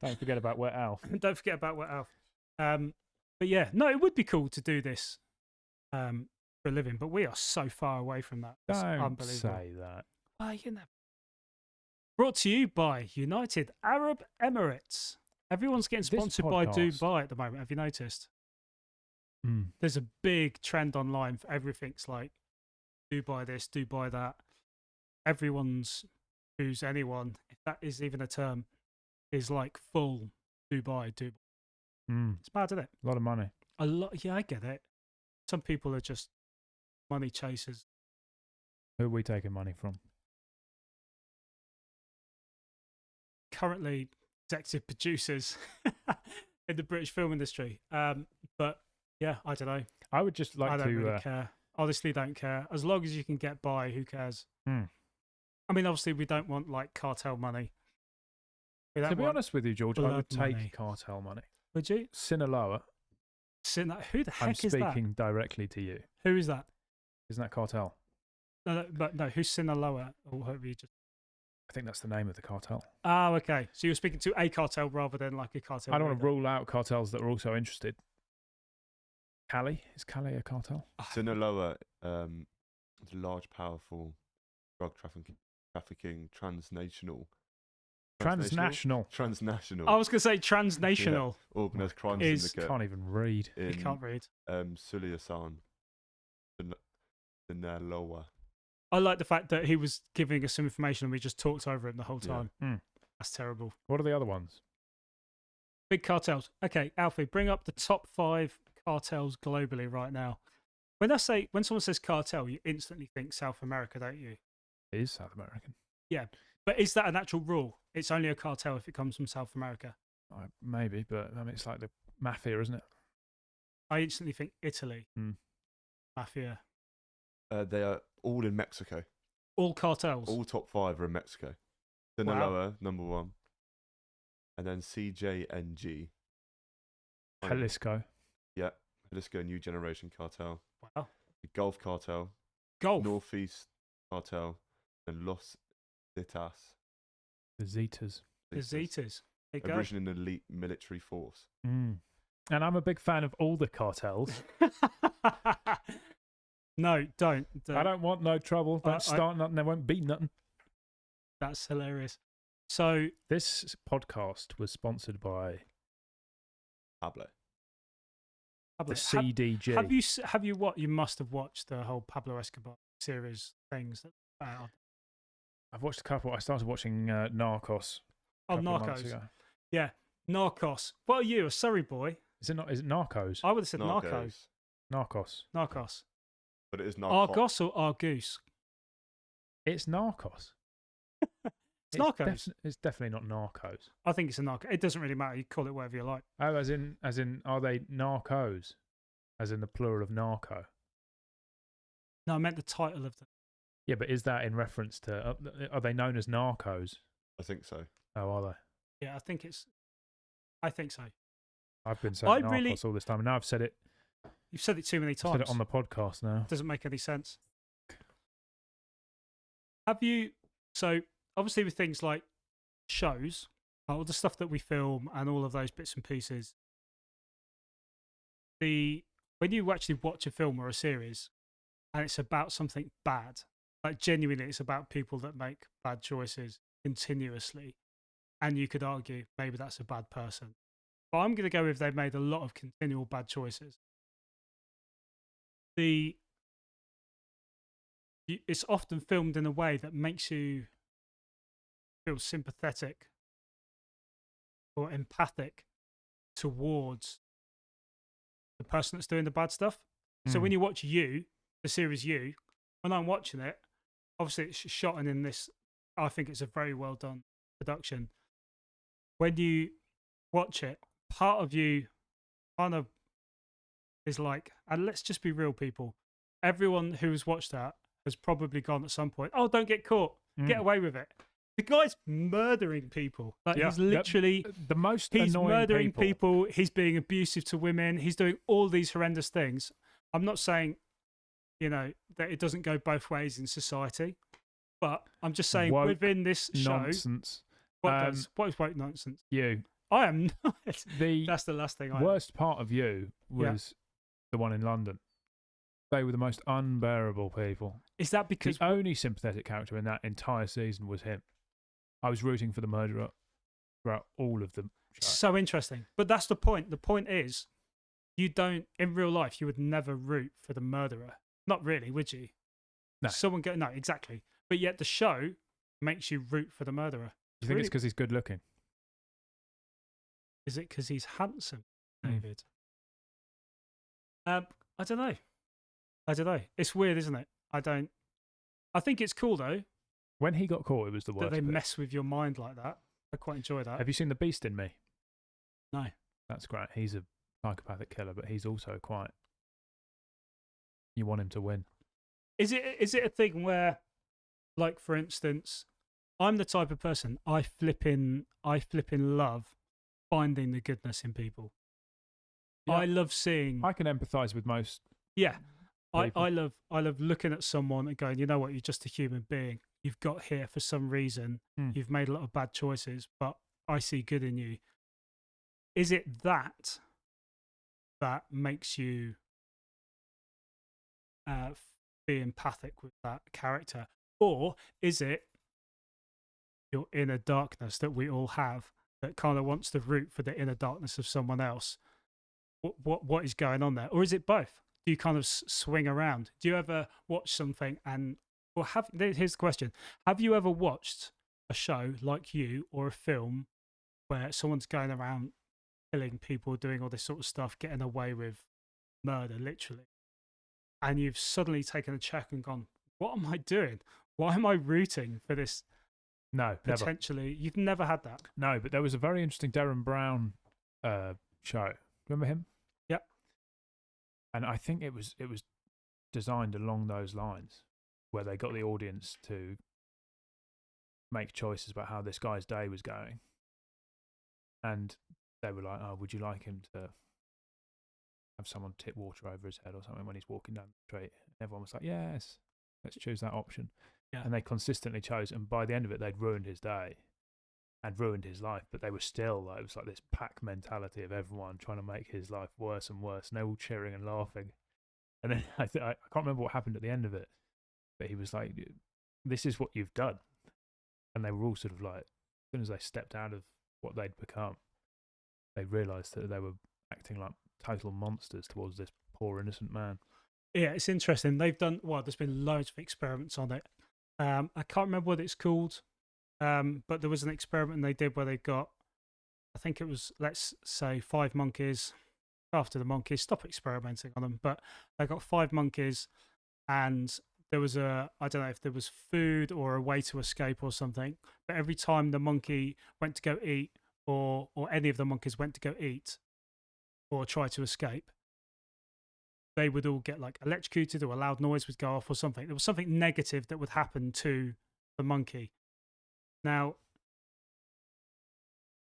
Don't forget about Wet Alf. Don't forget about Wet Alf. But yeah, no, it would be cool to do this for a living, but we are so far away from that. It's Don't unbelievable. say that. Well, Brought to you by United Arab Emirates. Everyone's getting sponsored by Dubai at the moment. Have you noticed? There's a big trend online for everything's like Dubai this, Dubai that. Everyone's who's anyone, if that is even a term, is like full Dubai. It's mad, isn't it? A lot of money. A lot. Yeah, I get it. Some people are just money chasers. Who are we taking money from? Currently, executive producers in the British film industry. But yeah, I don't know. I would just like I to. don't really care. Honestly, don't care. As long as you can get by, who cares? I mean, obviously, we don't want like cartel money. To be honest with you, George, I would take money. cartel money. Would you? Sinaloa. Who the heck I'm is that? speaking directly to you. Who is that? Isn't that cartel? No, who's Sinaloa? Or whoever you just. I think that's the name of the cartel. Oh, okay. So you're speaking to a cartel rather than like a cartel. I don't want to leader. rule out cartels that are also interested. Cali? Is Cali a cartel? Sinaloa is a large, powerful drug trafficking transnational. Transnational. I was going to say transnational. Organised crime Is- syndicate. Can't even read. You can't read. Suliasan. Sinaloa. I like the fact that he was giving us some information and we just talked over it the whole Yeah. time. Mm. That's terrible. What are the other ones? Big cartels. Okay, Alfie, bring up the top 5 cartels globally right now. When someone says cartel, you instantly think South America, don't you? It is South American. But is that an actual rule? It's only a cartel if it comes from South America. Maybe, but I mean, it's like the mafia, isn't it? I instantly think Italy. Mm. Mafia. They are all in Mexico. All cartels. All top 5 are in Mexico. Sinaloa, number 1. And then CJNG. Jalisco. Yeah. Jalisco New Generation Cartel. Wow. The Gulf Cartel. Golf. Northeast Cartel. And Los Zetas. The Zetas. The Zetas. There you go. Originally an elite military force. Mm. And I'm a big fan of all the cartels. No, don't. I don't want no trouble. Don't I- start nothing. There won't be nothing. That's hilarious. So, This podcast was sponsored by Pablo. the CDG. have you what? You must have watched the whole Pablo Escobar series things. I've watched a couple. I started watching Narcos. Oh, couple of months Narcos. ago. Yeah, Narcos. What are you, a Surrey boy? Is it not? Is it Narcos? I would have said Narcos. Narcos. Narcos. But it is not Argos or Argoose? It's Narcos. It's Narcos. It's definitely not Narcos. I think it's a Narco. It doesn't really matter. You call it whatever you like. Oh, as in, are they narcos? As in the plural of narco? No, I meant the title of the. Yeah, but is that in reference to? Are they known as narcos? I think so. Oh, are they? Yeah, I think so. I've been saying narcos all this time, and now I've said it. You've said it too many I've times. said it on the podcast now. Doesn't make any sense. Have you? So obviously, with things like shows, all the stuff that we film, and all of those bits and pieces, when you actually watch a film or a series, and it's about something bad, like genuinely, it's about people that make bad choices continuously, and you could argue maybe that's a bad person. But I'm going to go with they've made a lot of continual bad choices. It's often filmed in a way that makes you feel sympathetic or empathic towards the person that's doing the bad stuff. So when you watch the series You, when I'm watching it, obviously it's shot and in this, I think it's a very well done production. When you watch it, part of you kind of is like, and let's just be real, people. Everyone who has watched that has probably gone at some point, oh, don't get caught. Get away with it. The guy's murdering people. Like he's literally the most he's annoying murdering people. He's being abusive to women. He's doing all these horrendous things. I'm not saying, that it doesn't go both ways in society, but I'm just saying woke within this show, nonsense. what is woke nonsense? You. I am not. The That's the last thing I worst part of You was the one in London. They were the most unbearable people. Is that because the only sympathetic character in that entire season was him? I was rooting for the murderer throughout all of them. So interesting. But that's the point. The point is, you don't, in real life, you would never root for the murderer. Not really, would you? No. No, exactly. But yet the show makes you root for the murderer. Do you think it's because he's good looking? Is it because he's handsome, David? I don't know. It's weird, isn't it? I think it's cool, though. When he got caught, it was the worst. That they bit. mess with your mind like that. I quite enjoy that. Have you seen The Beast in Me? No. That's great. He's a psychopathic killer, but he's also quite. You want him to win. Is it a thing where, like, for instance, I'm the type of person I flipping love finding the goodness in people. Yeah. I love seeing. I can empathise with most. Yeah. people. I love looking at someone and going, you know what, you're just a human being. you've got here for some reason. You've made a lot of bad choices, but I see good in you. Is it that makes you be empathic with that character? Or is it your inner darkness that we all have that kind of wants to root for the inner darkness of someone else? What is going on there? Or is it both? Do you kind of swing around? Do you ever watch something here's the question. Have you ever watched a show like You or a film where someone's going around killing people, doing all this sort of stuff, getting away with murder, literally, and you've suddenly taken a check and gone, what am I doing? Why am I rooting for this? No, potentially. Never. You've never had that? No, but there was a very interesting Derren Brown show. Remember him? Yep. And I think it was designed along those lines, where they got the audience to make choices about how this guy's day was going. And they were like, oh, would you like him to have someone tip water over his head or something when he's walking down the street? And everyone was like, yes, let's choose that option. Yeah. And they consistently chose, and by the end of it, they'd ruined his day and ruined his life, but they were still like, it was like this pack mentality of everyone trying to make his life worse and worse, and they were all cheering and laughing. And then I can't remember what happened at the end of it, but he was like, this is what you've done. And they were all sort of like, as soon as they stepped out of what they'd become, they realised that they were acting like total monsters towards this poor innocent man. Yeah, it's interesting. They've done, there's been loads of experiments on it. I can't remember what it's called, but there was an experiment they did where they got, I think it was, let's say, 5 monkeys. After the monkeys, stop experimenting on them, but they got 5 monkeys, and there was I don't know if there was food or a way to escape or something, but every time the monkey went to go eat, or any of the monkeys went to go eat or try to escape, they would all get like electrocuted, or a loud noise would go off or something. There was something negative that would happen to the monkey. Now,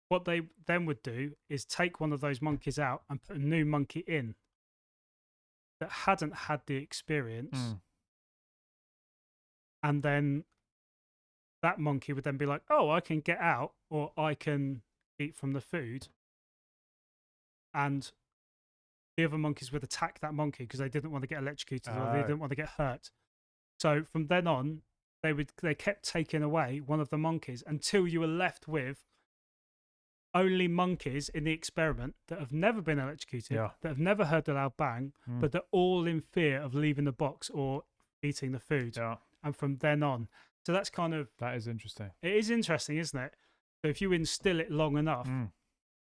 what they then would do is take one of those monkeys out and put a new monkey in that hadn't had the experience. And then that monkey would then be like, oh, I can get out, or I can eat from the food. And the other monkeys would attack that monkey because they didn't want to get electrocuted or they didn't want to get hurt. So from then on, they kept taking away one of the monkeys until you were left with only monkeys in the experiment that have never been electrocuted, that have never heard the loud bang, but they're all in fear of leaving the box or eating the food. Yeah. And from then on. So that's kind of... That is interesting. It is interesting, isn't it? So if you instill it long enough,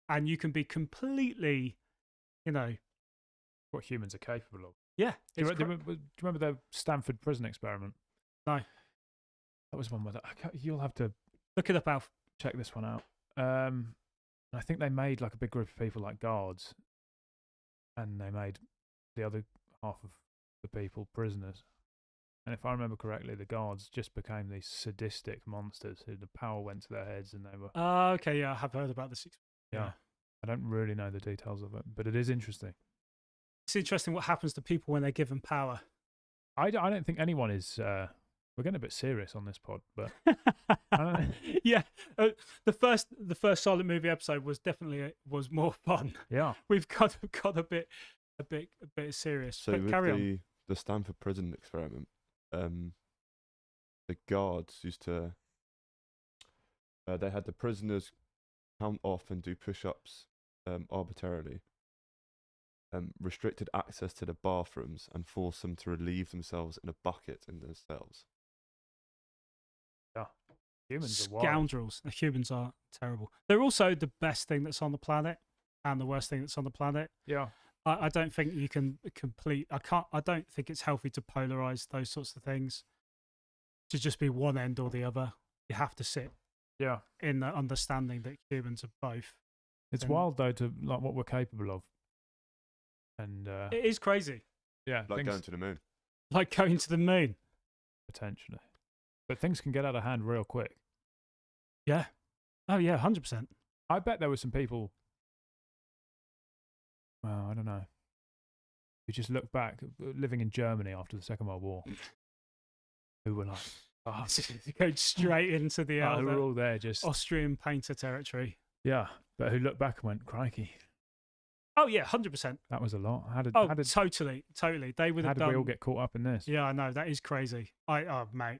and you can be completely, what humans are capable of. Yeah. Do you remember the Stanford prison experiment? No. That was one where you'll have to... Look it up, Alf. Check this one out. I think they made like a big group of people like guards, and they made the other half of the people prisoners. And if I remember correctly, the guards just became these sadistic monsters who the power went to their heads, and they were... Okay, yeah, I have heard about this. Yeah. I don't really know the details of it, but it is interesting. It's interesting what happens to people when they're given power. I don't think anyone is... we're getting a bit serious on this pod, but... I don't know. Yeah. The first silent movie episode was definitely was more fun. Yeah. We've got a bit serious. So but with carry on. The Stanford prison experiment, the guards used to they had the prisoners count off and do push-ups arbitrarily, restricted access to the bathrooms, and forced them to relieve themselves in a bucket in their cells. Yeah, humans are wild. Scoundrels. The humans are terrible. They're also the best thing that's on the planet and the worst thing that's on the planet. Yeah. I don't think you can I don't think it's healthy to polarize those sorts of things to just be one end or the other. You have to sit in the understanding that humans are both. It's wild though, to like what we're capable of. And it is crazy. Yeah. Like going to the moon. Like going to the moon. Potentially. But things can get out of hand real quick. Yeah. Oh yeah, 100%. I bet there were some people, well, I don't know, who just look back, living in Germany after the Second World War, who were like, Oh, Go straight into the we were all there just Austrian painter territory. yeah. But who looked back and went, crikey, Oh yeah, 100%. that was a lot. Totally. They would how have did done. we all get caught up in this? Yeah, I know that is crazy. Mate,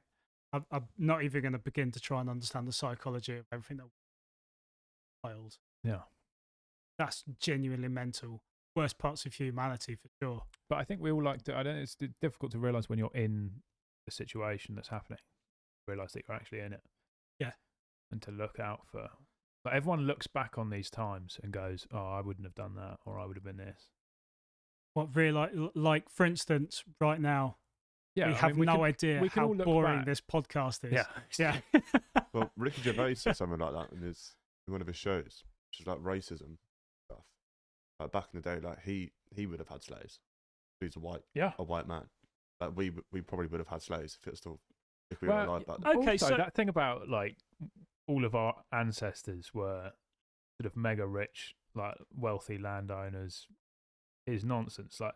I'm not even going to begin to try and understand the psychology of everything that wild. Yeah. That's genuinely mental. Worst parts of humanity for sure. But I think we all like to. I don't. It's difficult to realize when you're in the situation that's happening. Realize that you're actually in it. Yeah. And to look out for. Like everyone looks back on these times and goes, "Oh, I wouldn't have done that, or I would have been this." What really like for instance, right now, Yeah, we have no idea how all look boring back. this podcast is. Yeah. Yeah. Well, Ricky Gervais said something like that in one of his shows, which is like racism stuff. Like back in the day, like he would have had slaves. He's a white man. Like we probably would have had slaves if we were alive back then. Okay, also, so that thing about like all of our ancestors were sort of mega rich, like wealthy landowners, is nonsense. Like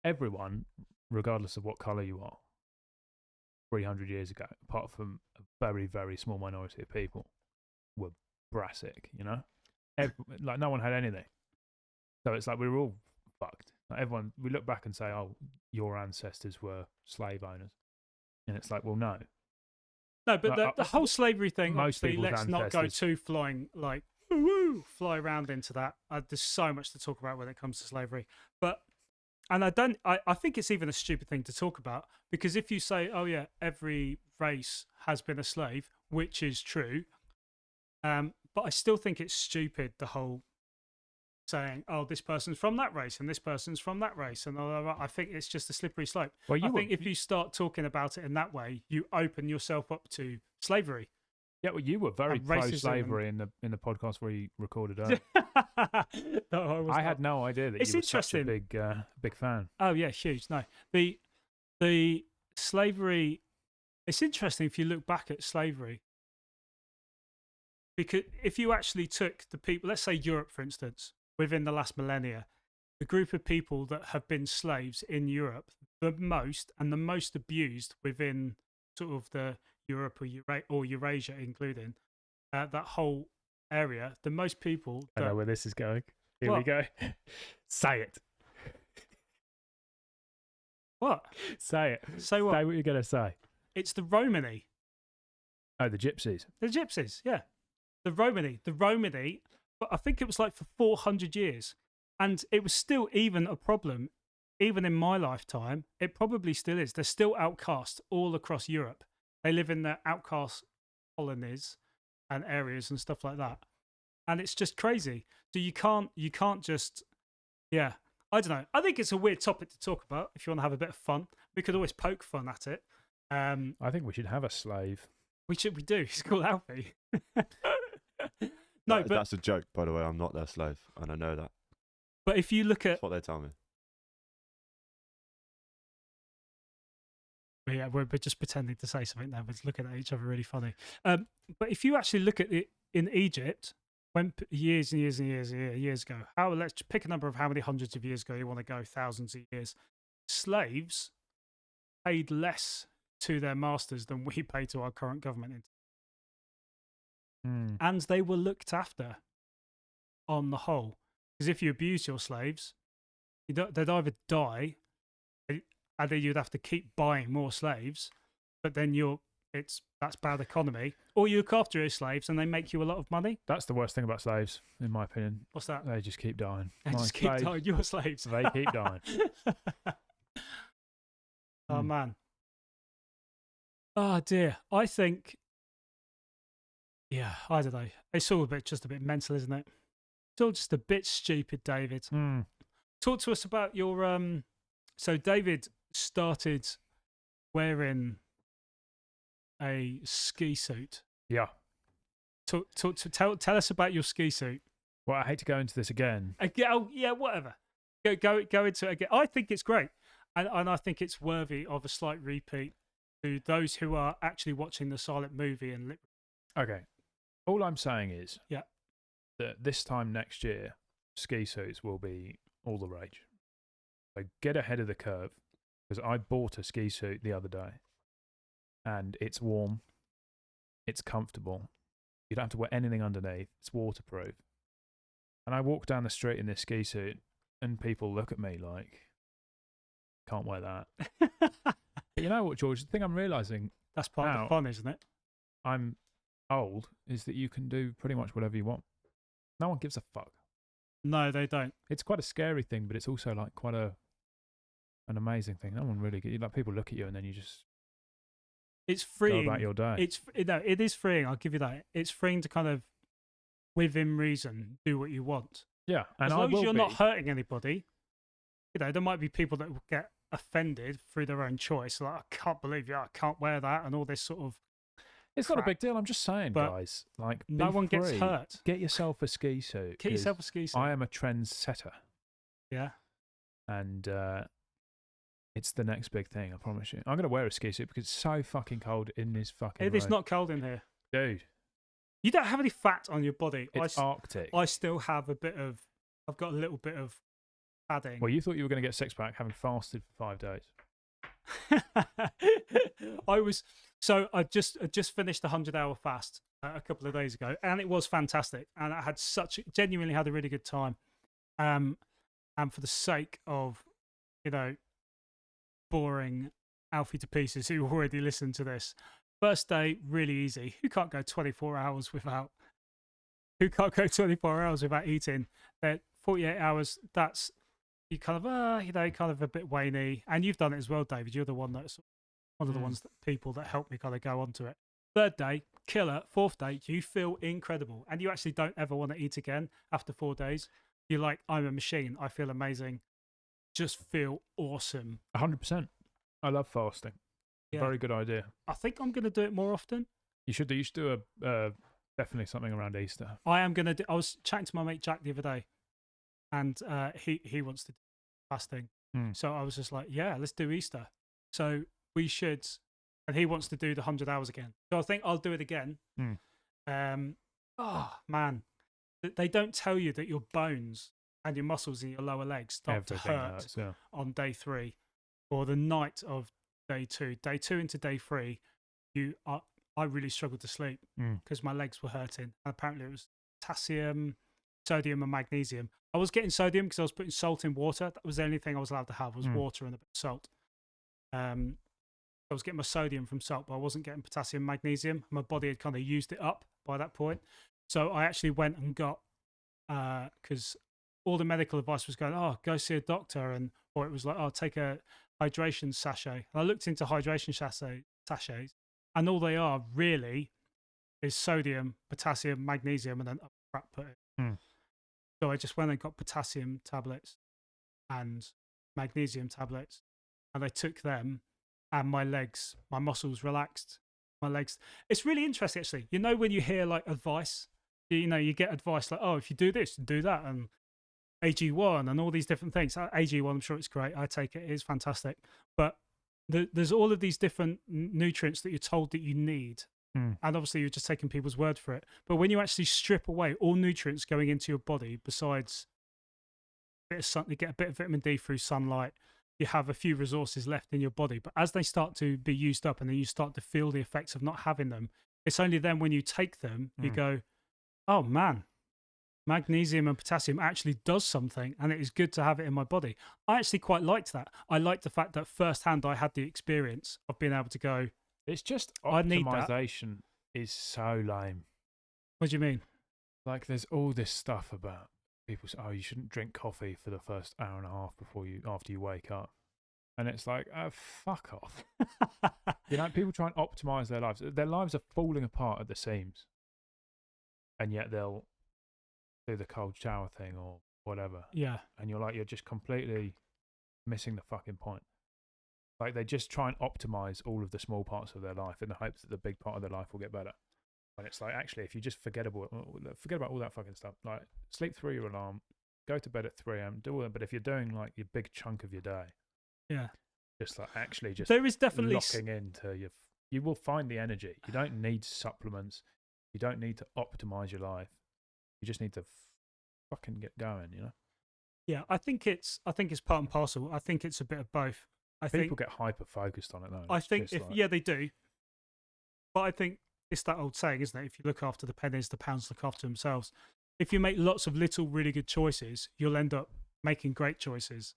everyone, regardless of what color you are, 300 years ago, apart from a very, very small minority of people, were brassic, you know? Like no one had anything. So it's like we were all fucked. Like everyone, we look back and say, oh, your ancestors were slave owners. And it's like, well, no. No, but Like, the whole slavery thing, most obviously, people's let's not go ancestors- too fly around into that. There's so much to talk about when it comes to slavery. And I think it's even a stupid thing to talk about, because if you say, oh yeah, every race has been a slave, which is true, but I still think it's stupid, the whole saying, oh, this person's from that race and this person's from that race. And I think it's just a slippery slope. Well, I think if you start talking about it in that way, you open yourself up to slavery. Yeah, well, you were very And pro racism slavery in the podcast where you recorded earlier. No, I had no idea that It's you were such a interesting. big fan. Oh yeah, huge. No, the slavery. It's interesting if you look back at slavery, because if you actually took the people, let's say Europe, for instance, within the last millennia, the group of people that have been slaves in Europe, the most abused within sort of the Europe or Eurasia, including that whole area, the most people. I know where this is going. Here we What? go. Say it. What? Say it. Say what? Say what you're going to say. It's the Romani. Oh, the gypsies. The gypsies, yeah. The Romani, but I think it was like for 400 years. And it was still even a problem, even in my lifetime. It probably still is. They're still outcast all across Europe. They live in the outcast colonies and areas and stuff like that. And it's just crazy. So you can't just, yeah. I don't know. I think it's a weird topic to talk about if you want to have a bit of fun. We could always poke fun at it. I think we should have a slave. We do. He's called Alfie. No, but That's a joke, by the way. I'm not their slave, and I know that. but if you look at, That's what they tell me. yeah, we're just pretending to say something now. We're looking at each other really funny. But if you actually look at it in Egypt, when years and years and years ago, let's pick a number of how many hundreds of years ago you want to go, thousands of years. Slaves paid less to their masters than we pay to our current government, Hmm. and they were looked after on the whole. Because if you abuse your slaves, they'd either die, and then you'd have to keep buying more slaves, but then that's bad economy, or you look after your slaves and they make you a lot of money. That's the worst thing about slaves, in my opinion. What's that? They just keep dying. They My just keep slaves, dying. Your slaves. They keep dying. Oh Hmm. man. Oh dear. I think. Yeah, I don't know. It's all just a bit mental, isn't it? It's all just a bit stupid, David. Hmm. Talk to us about your So David started wearing a ski suit. Yeah. Tell us about your ski suit. Well, I hate to go into this again. Oh, yeah, whatever. Go into it again. I think it's great, and I think it's worthy of a slight repeat to those who are actually watching the silent movie and Okay. All I'm saying is Yeah. that this time next year, ski suits will be all the rage. So get ahead of the curve, because I bought a ski suit the other day. and it's warm, it's comfortable. You don't have to wear anything underneath. It's waterproof. And I walk down the street in this ski suit, and people look at me like, "Can't wear that." But you know what, George? The thing I'm realizing That's part of now, the fun, isn't it? I'm old, is that you can do pretty much whatever you want. No one gives a fuck. No, they don't. It's quite a scary thing, but it's also like quite an amazing thing. No one really like people look at you and then you just It's go freeing. about your day. It is freeing. I'll give you that. It's freeing to kind of, within reason, do what you want. Yeah, and As I long as will you're be. not hurting anybody. There might be people that will get offended through their own choice. Like, I can't believe I can't wear that, and all this sort of. It's not a crap. big deal. I'm just saying, But guys. Like, No be one gets free. hurt. Get yourself a ski suit. Get 'cause yourself a ski suit. I am a trendsetter, Yeah. and it's the next big thing. I promise you. I'm gonna wear a ski suit because it's so fucking cold in this fucking. It is room. not cold in here. Dude. You don't have any fat on your body. It's Arctic. I still have a bit of. I've got a little bit of padding. Well, you thought you were going to get six pack having fasted for 5 days. I just finished a 100-hour fast a couple of days ago, and it was fantastic, and I had genuinely had a really good time. And for the sake of, boring Alfie to pieces who already listened to this, first day really easy. Who can't go 24 hours without eating? 48 hours. That's you kind of kind of a bit waney, and you've done it as well, David. You're the one that's one of the ones that people that help me kind of go onto it. Third day, killer. Fourth day, you feel incredible, and you actually don't ever want to eat again after 4 days. You're like, I'm a machine. I feel amazing. Just feel awesome. 100%. I love fasting. Yeah. Very good idea. I think I'm going to do it more often. You should do. You should do definitely something around Easter. I am going to do. I was chatting to my mate Jack the other day, and he wants to do fasting. So I was just like, yeah, let's do Easter. So we should, and he wants to do the 100 hours again. So I think I'll do it again. Oh man, they don't tell you that your bones and your muscles in your lower legs start to hurt on day 3 or the night of day 2. Day 2 into day 3, I really struggled to sleep because my legs were hurting. And apparently it was potassium, sodium, and magnesium. I was getting sodium because I was putting salt in water. That was the only thing I was allowed to have was water and a bit of salt. I was getting my sodium from salt, but I wasn't getting potassium, magnesium. My body had kind of used it up by that point. So I actually went and got, because all the medical advice was going, oh, go see a doctor, or it was like, oh, take a hydration sachet. And I looked into hydration sachets, and all they are really is sodium, potassium, magnesium, and then crap put it. So I just went and got potassium tablets and magnesium tablets, and I took them, and my muscles relaxed. My legs. It's really interesting, actually. When you hear like advice, you get advice like, oh, if you do this, do that, and AG1 and all these different things. AG1, I'm sure it's great. I take it. It is fantastic. But there's all of these different nutrients that you're told that you need. And obviously you're just taking people's word for it. But when you actually strip away all nutrients going into your body, besides a bit of sun, you get a bit of vitamin D through sunlight, you have a few resources left in your body. But as they start to be used up and then you start to feel the effects of not having them, it's only then when you take them, you go, oh man, magnesium and potassium actually does something, and it is good to have it in my body. I actually quite liked that. I liked the fact that firsthand I had the experience of being able to go, it's just I need that. optimization is so lame. What do you mean? Like, there's all this stuff about people say, oh, you shouldn't drink coffee for the first hour and a half after you wake up. And it's like, oh, fuck off. People try and optimize their lives. Their lives are falling apart at the seams. And yet they'll do the cold shower thing or whatever. Yeah. And you're just completely missing the fucking point. Like, they just try and optimize all of the small parts of their life in the hopes that the big part of their life will get better. And it's like, actually, if you just forget about all that fucking stuff, like sleep through your alarm, go to bed at 3 a.m., do all that. But if you're doing like your big chunk of your day, just like actually just there is definitely locking into you will find the energy. You don't need supplements. You don't need to optimize your life. You just need to fucking get going, Yeah, I think it's part and parcel. I think it's a bit of both. People get hyper focused on it though. I think they do. But I think it's that old saying, isn't it? If you look after the pennies, the pounds look after themselves. If you make lots of little really good choices, you'll end up making great choices.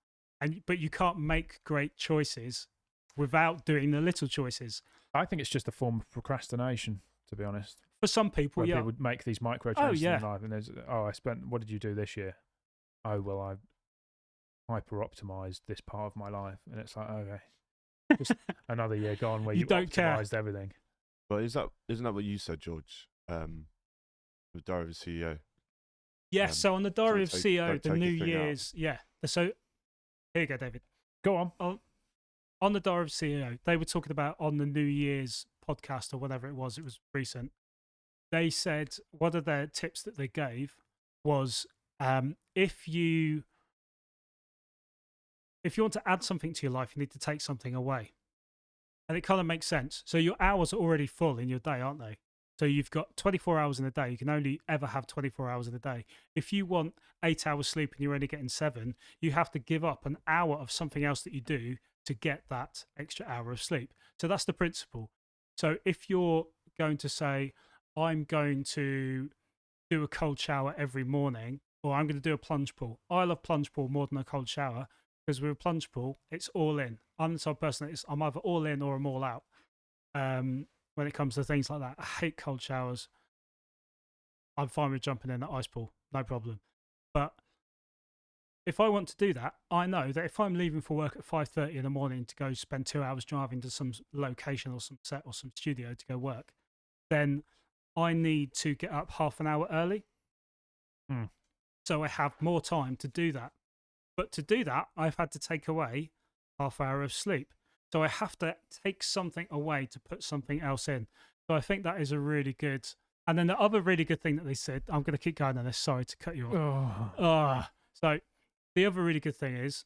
But you can't make great choices without doing the little choices. I think it's just a form of procrastination, to be honest. For some people, Where yeah. people would make these micro changes in life, and there's, what did you do this year? Oh, well, I hyper optimized this part of my life, and it's like, okay, just another year gone where you don't care. optimized everything. But isn't that what you said, George? With Diary of a CEO. Yeah. So on the Diary of CEO, don't the take New your thing out. Year's, yeah. So here you go, David. Go on. On the Diary of CEO, they were talking about on the New Year's podcast or whatever it was recent. They said one of their tips that they gave was if you want to add something to your life, you need to take something away. And it kind of makes sense. So your hours are already full in your day, aren't they? So you've got 24 hours in a day. You can only ever have 24 hours in a day. If you want 8 hours sleep and you're only getting 7, you have to give up an hour of something else that you do to get that extra hour of sleep. So that's the principle. So if you're going to say, I'm going to do a cold shower every morning, or I'm going to do a plunge pool. I love plunge pool more than a cold shower because with a plunge pool, it's all in. I'm the type of person that I'm either all in or I'm all out. When it comes to things like that, I hate cold showers. I'm fine with jumping in the ice pool, no problem. But if I want to do that, I know that if I'm leaving for work at 5:30 in the morning to go spend 2 hours driving to some location or some set or some studio to go work, then I need to get up half an hour early. So I have more time to do that. But to do that, I've had to take away half hour of sleep. So I have to take something away to put something else in. So I think that is a really good. And then the other really good thing that they said, I'm going to keep going on this. Sorry to cut you off. So the other really good thing is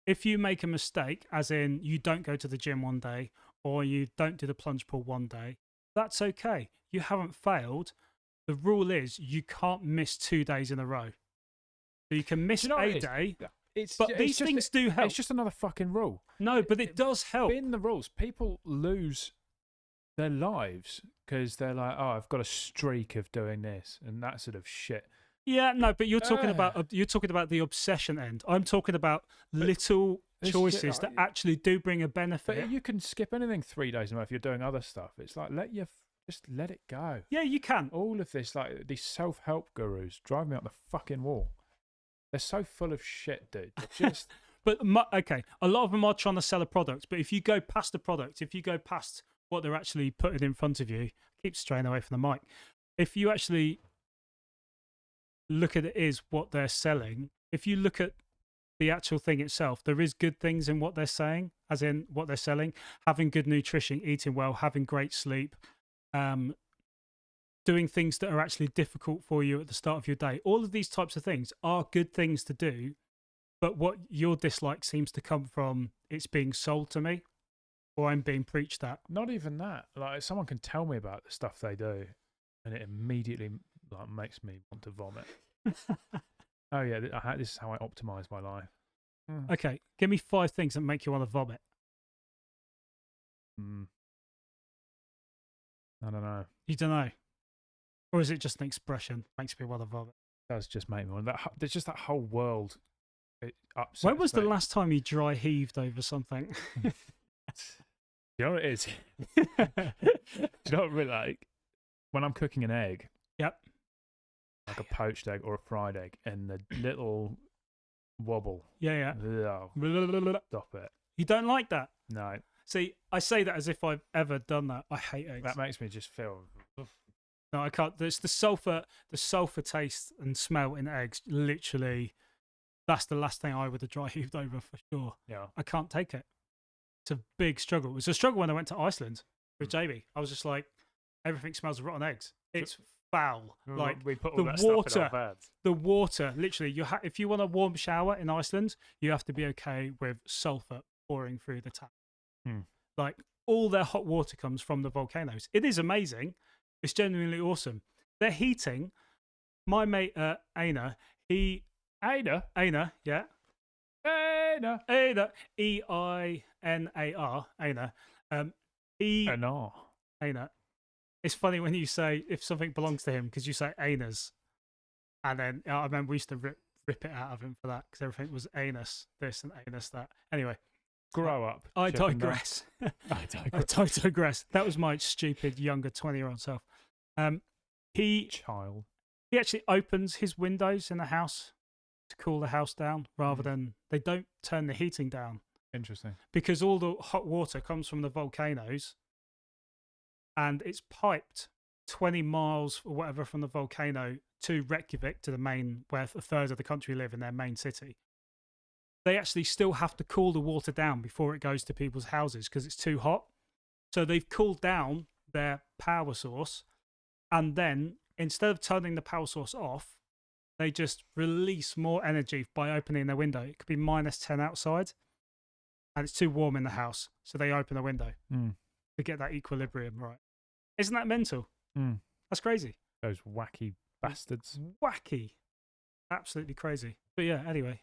if you make a mistake, as in you don't go to the gym one day or you don't do the plunge pool one day, that's okay. You haven't failed. The rule is you can't miss 2 days in a row. So you can miss a day. But these things do help. It's just another fucking rule. No, but it does help. In the rules, people lose their lives because they're like, oh, I've got a streak of doing this and that sort of shit. Yeah, no, but you're talking about the obsession end. I'm talking about little choices that actually do bring a benefit. But you can skip anything 3 days in a row if you're doing other stuff. It's like just let it go. Yeah, you can. All of this, like these self-help gurus, drive me up the fucking wall. They're so full of shit, dude. Just But okay, a lot of them are trying to sell a product. But if you go past the product, if you go past what they're actually putting in front of you, keep straying away from the mic. If you actually look at it as what they're selling, if you look at the actual thing itself, there is good things in what they're saying, as in what they're selling, having good nutrition, eating well, having great sleep, doing things that are actually difficult for you at the start of your day. All of these types of things are good things to do, but what your dislike seems to come from it's being sold to me or I'm being preached at. not even that. Like someone can tell me about the stuff they do and it immediately like makes me want to vomit. Oh yeah, this is how I optimize my life. Okay, give me 5 things that make you want to vomit. I don't know. You don't know? Or is it just an expression makes me want to vomit? It does just make me want there's just that whole world. It upsets When was the me. last time you dry heaved over something? You know what it is? Do you know what I really like? When I'm cooking an egg. Yep. Like a poached egg or a fried egg, and the little wobble. Yeah. Ugh, stop it. You don't like that? No. See, I say that as if I've ever done that. I hate eggs. That makes me just feel. No, I can't. There's the sulfur taste and smell in eggs. Literally, that's the last thing I would have dry heaved over for sure. Yeah. I can't take it. It's a big struggle. It was a struggle when I went to Iceland with Jamie. I was just like, everything smells of rotten eggs. It's foul. Like we put all the that water, stuff in our beds. the water. Literally, if you want a warm shower in Iceland, you have to be okay with sulfur pouring through the tap. Like all their hot water comes from the volcanoes. It is amazing. It's genuinely awesome. They're heating. My mate Aina, yeah. Aina. Einar, Einar, Einar. Einar. No. Einar. It's funny when you say if something belongs to him because you say anus, and then I remember we used to rip it out of him for that because everything was anus this and anus that. Anyway, Grow up. I Chip and Dale. digress. I digress. I digress. That was my stupid younger 20-year-old self. He Child. actually opens his windows in the house to cool the house down rather than they don't turn the heating down Interesting. because all the hot water comes from the volcanoes and it's piped 20 miles or whatever from the volcano to Reykjavik, to the main, where a third of the country live in their main city. They actually still have to cool the water down before it goes to people's houses because it's too hot. So they've cooled down their power source, and then instead of turning the power source off, they just release more energy by opening their window. It could be -10 outside, and it's too warm in the house, so they open the window to get that equilibrium right. Isn't that mental? That's crazy. Those wacky bastards. Wacky. Absolutely crazy. But yeah, anyway.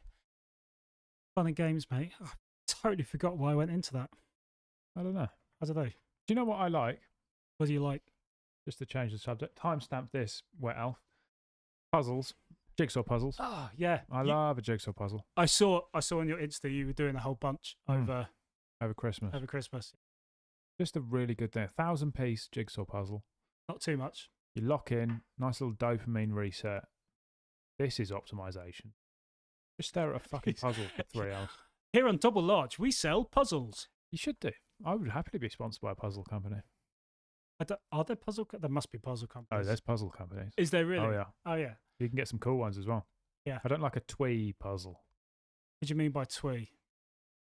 Fun and games, mate. I totally forgot why I went into that. I don't know. I don't know. Do you know what I like? What do you like? Just to change the subject. Timestamp this, Wet Elf. Puzzles. Jigsaw puzzles. Oh, yeah. I love a jigsaw puzzle. I saw on your Insta you were doing a whole bunch over Christmas. Christmas. Just a really good thing. 1,000-piece jigsaw puzzle. Not too much. You lock in, nice little dopamine reset. This is optimization. Just stare at a fucking puzzle for 3 hours. Here on Double Large, we sell puzzles. You should do. I would happily be sponsored by a puzzle company. Are there puzzle? There must be puzzle companies. Oh, there's puzzle companies. Is there really? Oh, yeah. Oh, yeah. You can get some cool ones as well. Yeah. I don't like a twee puzzle. What do you mean by twee?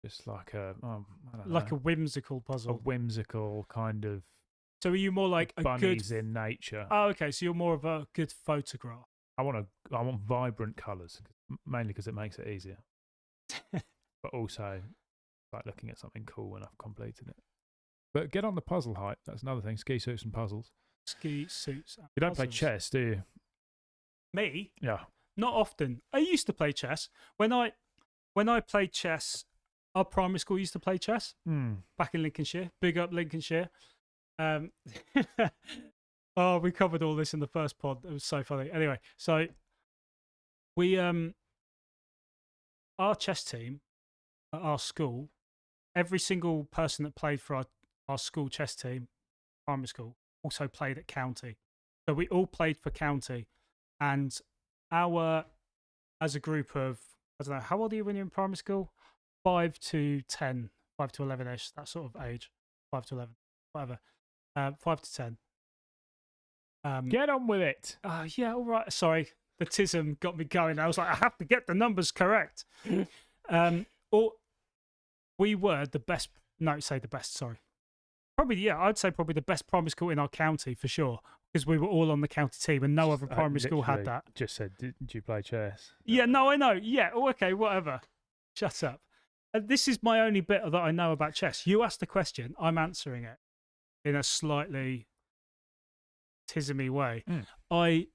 Just like a, I don't Like know, a whimsical a puzzle. whimsical kind of So are you more like a bunnies good? in nature. Oh, okay. So you're more of a good photograph. I want vibrant colours, mainly because it makes it easier. But also, like looking at something cool when I've completed it. But get on the puzzle hype. That's another thing. Ski suits and puzzles. Ski suits. And You don't play puzzles. chess, do you? Me? Yeah. Not often. I used to play chess. When I played chess, our primary school used to play chess back in Lincolnshire. Big up Lincolnshire. Oh, we covered all this in the first pod. It was so funny. Anyway, so we our chess team at our school, every single person that played for our school chess team, primary school, also played at county. So we all played for county, and as a group of, I don't know, how old are you when you're in primary school? 5 to 10, 5 to 11ish, that sort of age. 5 to 11, whatever. 5 to 10. Get on with it. Yeah, all right. Sorry, the tism got me going. I was like, I have to get the numbers correct. Or we were the best. No, say the best. Sorry. Probably, yeah. I'd say probably the best primary school in our county for sure, because we were all on the county team, and no other primary school had that. Just said, did you play chess? Yeah, no, I know. Yeah, okay, whatever. Shut up. This is my only bit that I know about chess. You asked the question, I'm answering it in a slightly tismy way. Anyway,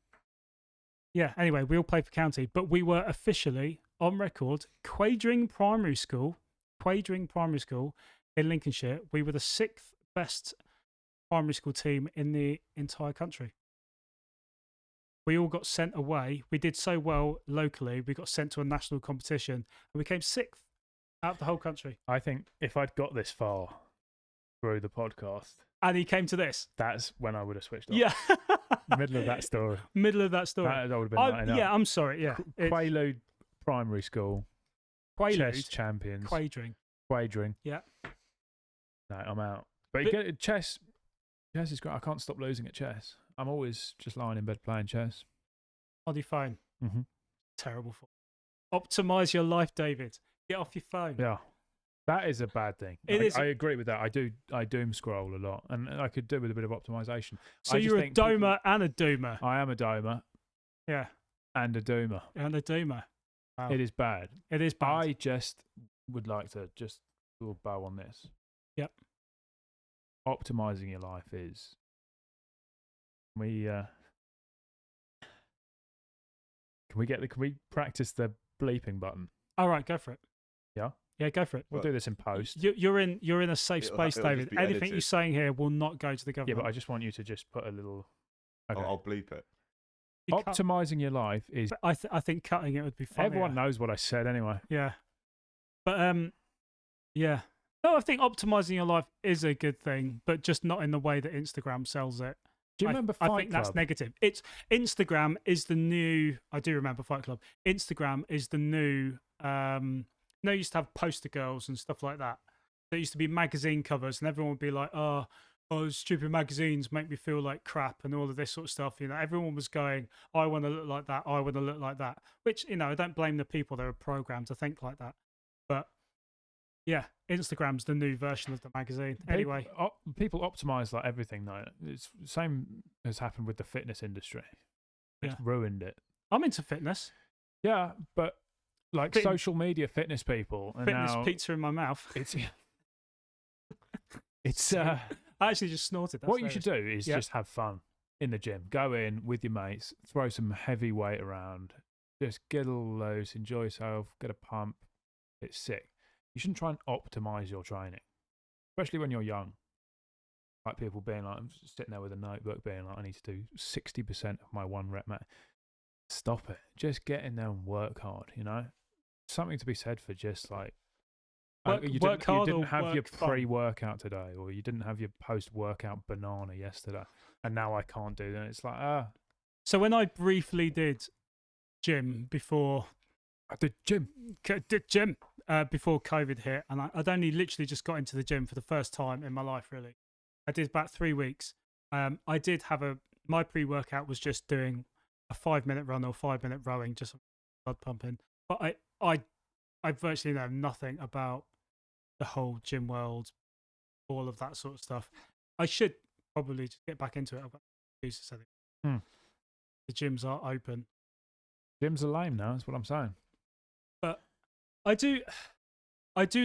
we all played for county, but we were officially on record, Quadring Primary School in Lincolnshire. We were the 6th best primary school team in the entire country. We all got sent away. We did so well locally, we got sent to a national competition, and we came 6th out of the whole country. I think if I'd got this far through the podcast, and he came to this, that's when I would have switched off. Yeah. Middle of that story. That would have been like enough. Yeah, I'm sorry. Yeah. Quaalude Primary School. Quaalude. Chess champions. Quadring. Yeah. No, I'm out. But chess is great. I can't stop losing at chess. I'm always just lying in bed playing chess. On your phone. Mm-hmm. Terrible. Optimize your life, David. Get off your phone. Yeah. That is a bad thing. I agree with that. I doom scroll a lot, and I could do with a bit of optimization. So you're a domer and a doomer. I am a domer. Yeah. And a doomer. And a doomer. Wow. It is bad. It is bad. I just would like to just do a bow on this. Yep. Optimizing your life is can we practice the bleeping button? All right, go for it. Yeah? Yeah, go for it. We'll do this in post. You're in a safe space, it'll David. just be Anything you're edited. saying here will not go to the Yeah, government. but I just want you to just put a little. Okay. I'll bleep it. You cut- Optimizing your life is. but I think cutting it would be fun. Everyone knows what I said anyway. Yeah. But yeah. No, I think optimizing your life is a good thing, but just not in the way that Instagram sells it. Do you remember Fight I think Club? that's negative. It's Instagram is the new. I do remember Fight Club. Instagram is the new. You used to have poster girls and stuff like that. There used to be magazine covers, and everyone would be like, "Oh, stupid magazines make me feel like crap," and all of this sort of stuff. You know, everyone was going, "I want to look like that. I want to look like that." Which, you know, I don't blame the people that are programmed to think like that. But yeah, Instagram's the new version of the magazine. Anyway, People optimize like everything though. It's the same has happened with the fitness industry. It's ruined it. I'm into fitness. Yeah, but like Fit- social media fitness people and Fitness now pizza in my mouth. it's I actually just snorted. That's what you should do hilarious. is Yeah. just have fun in the gym. Go in with your mates, throw some heavy weight around, just get a little loose, enjoy yourself, get a pump. It's sick. You shouldn't try and optimize your training, especially when you're young. Like people being like, I'm just sitting there with a notebook being like, I need to do 60% of my 1 rep max. Stop it. Just get in there and work hard, you know? Something to be said for just like, you didn't have your pre-workout today, or you didn't have your post-workout banana yesterday, and now I can't do that. It's like, So when I briefly did gym before I did gym. Before COVID hit, and I'd only literally just got into the gym for the first time in my life, really. I did about 3 weeks. I did have my pre-workout was just doing a 5-minute run or 5-minute rowing, just blood pumping. But I virtually know nothing about the whole gym world, all of that sort of stuff. I should probably just get back into it. I've got excuses, I think. The gyms are open. Gyms are lame now, is what I'm saying. But I do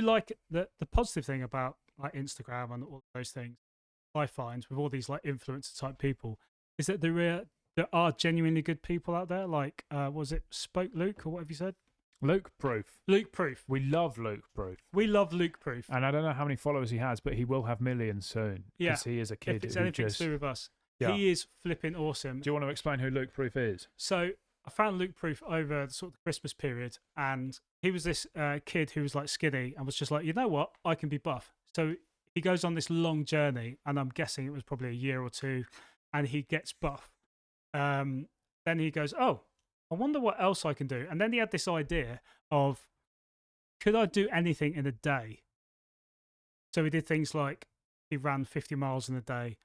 like the positive thing about like Instagram and all those things. I find with all these like influencer type people is that there are genuinely good people out there. Like was it Spoke Luke or whatever you said? Luke Proof. Luke Proof. We love Luke Proof. We love Luke Proof. And I don't know how many followers he has, but he will have millions soon. Yeah. Because he is a kid If it's who anything just... to do with us, Yeah. he is flipping awesome. Do you want to explain who Luke Proof is? So I found Luke Proof over the sort of Christmas period, and he was this kid who was like skinny and was just like, you know what, I can be buff. So he goes on this long journey, and I'm guessing it was probably a year or two, and he gets buff. Then he goes, oh, I wonder what else I can do. And then he had this idea of, could I do anything in a day? So he did things like he ran 50 miles in a day.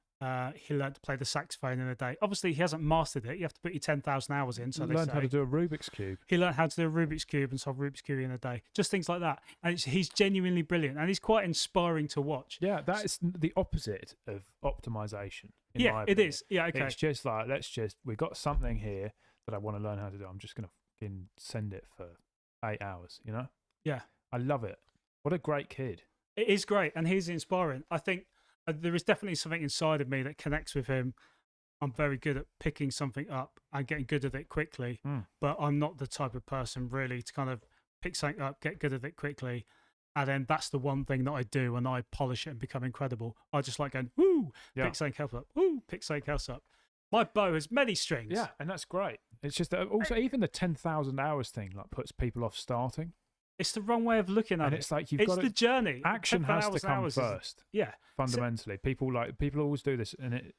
He learned to play the saxophone in a day. Obviously, he hasn't mastered it. You have to put your 10,000 hours in. So He learned how to do a Rubik's Cube. He learned how to do a Rubik's Cube and solve Rubik's Cube in a day. Just things like that. And he's genuinely brilliant. And he's quite inspiring to watch. Yeah, that is the opposite of optimization. In Yeah, my it opinion. is. Yeah, okay. It's just like, we've got something here that I want to learn how to do. I'm just going to send it for 8 hours, you know? Yeah. I love it. What a great kid. It is great. And he's inspiring. I think there is definitely something inside of me that connects with him. I'm very good at picking something up and getting good at it quickly, but I'm not the type of person really to kind of pick something up, get good at it quickly, and then that's the one thing that I do and I polish it and become incredible. I just like going, woo, pick something else up, woo, pick something else up. My bow has many strings. Yeah, and that's great. It's just that also even the 10,000 hours thing like puts people off starting. It's the wrong way of looking at And it. it's like you've it's got the journey. Action has to come hours first. Yeah. Fundamentally, people always do this, and it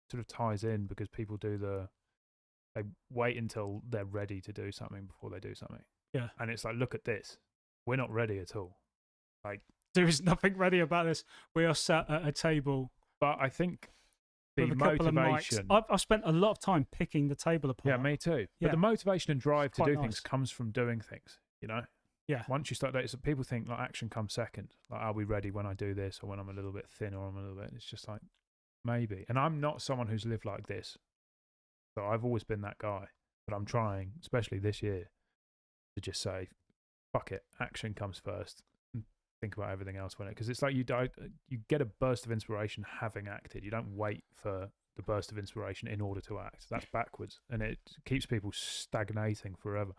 sort of ties in because people they wait until they're ready to do something before they do something. Yeah. And it's like, look at this. We're not ready at all. Like, there is nothing ready about this. We are sat at a table. But I think the with a couple motivation. Of mics. I've spent a lot of time picking the table apart. Yeah, me too. Yeah. But the motivation and drive to Quite do nice. things comes from doing things, you know? Yeah. Once you start dating, so people think like action comes second. Like, are we ready when I do this or when I'm a little bit thin or I'm a little bit? It's just like, maybe. And I'm not someone who's lived like this. So I've always been that guy. But I'm trying, especially this year, to just say, fuck it, action comes first. And think about everything else when it, because it's like you get a burst of inspiration having acted. You don't wait for the burst of inspiration in order to act. That's backwards. And it keeps people stagnating forever.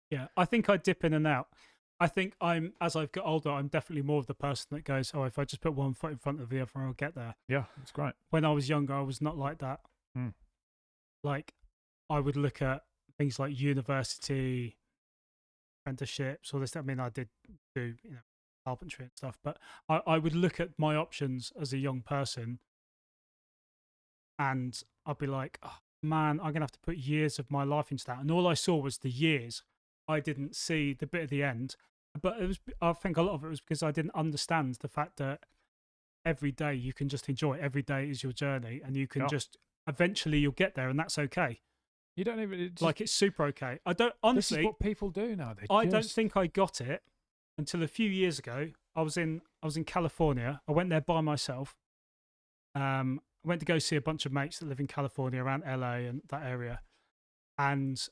Yeah, I think I dip in and out. I think as I've got older, I'm definitely more of the person that goes, oh, if I just put one foot in front of the other, I'll get there. Yeah, it's great. When I was younger, I was not like that. Mm. Like, I would look at things like university, apprenticeships, all this. I mean, I did do, carpentry and stuff, but I would look at my options as a young person and I'd be like, oh, man, I'm going to have to put years of my life into that. And all I saw was the years. I didn't see the bit at the end. But I think a lot of it was because I didn't understand the fact that every day you can just enjoy it. Every day is your journey, and you can just eventually you'll get there, and that's okay. You don't even it's super okay. I don't honestly. This is what people do now. I don't think I got it until a few years ago. I was in California. I went there by myself. I went to go see a bunch of mates that live in California, around LA and that area, and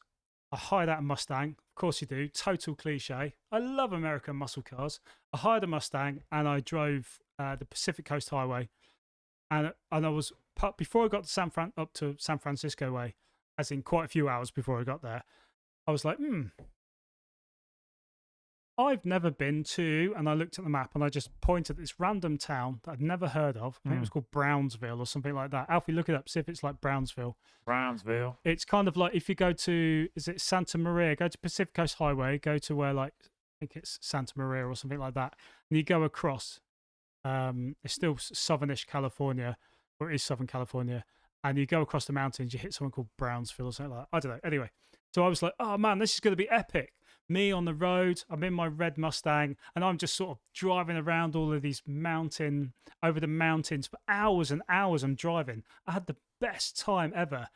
I hired out a Mustang. Of course you do. Total cliche. I love American muscle cars. I hired a Mustang and I drove the Pacific Coast Highway. And I was, before I got to up to San Francisco way, as in quite a few hours before I got there, I was like, I've never been to, and I looked at the map and I just pointed at this random town that I'd never heard of. I think it was called Brownsville or something like that. Alfie, look it up, see if it's like Brownsville. Brownsville. It's kind of like if you go to, is it Santa Maria? Go to Pacific Coast Highway, go to where I think it's Santa Maria or something like that. And you go across, it's still southernish California, or it is Southern California. And you go across the mountains, you hit something called Brownsville or something like that. I don't know. Anyway, so I was like, oh man, this is going to be epic. Me on the road, I'm in my red Mustang, and I'm just sort of driving around all of these over the mountains for hours and hours. I'm driving. I had the best time ever.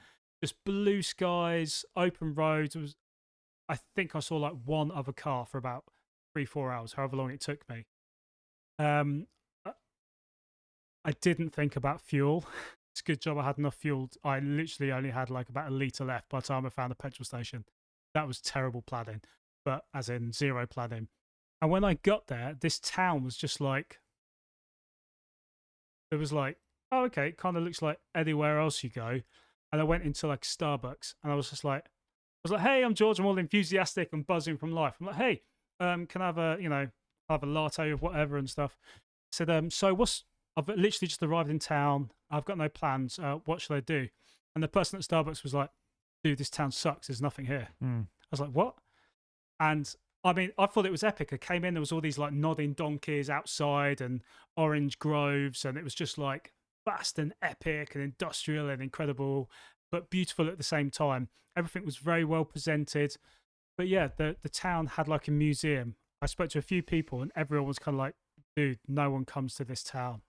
Just blue skies, open roads. I think I saw like one other car for about 3-4 hours, however long it took me. I didn't think about fuel. It's a good job I had enough fuel. I literally only had like about a litre left by the time I found a petrol station. That was terrible planning. But as in zero planning. And when I got there, this town was just like, it was like, oh, okay, it kind of looks like anywhere else you go. And I went into like Starbucks and I was like, hey, I'm George. I'm all enthusiastic and buzzing from life. I'm like, hey, can I have a latte or whatever and stuff. I said, so I've literally just arrived in town. I've got no plans. What should I do? And the person at Starbucks was like, dude, this town sucks. There's nothing here. I was like, what? And I mean, I thought it was epic. I came in, there was all these like nodding donkeys outside and orange groves, and it was just like vast and epic and industrial and incredible, but beautiful at the same time. Everything was very well presented. But yeah, the town had like a museum. I spoke to a few people and everyone was kind of like, dude, no one comes to this town.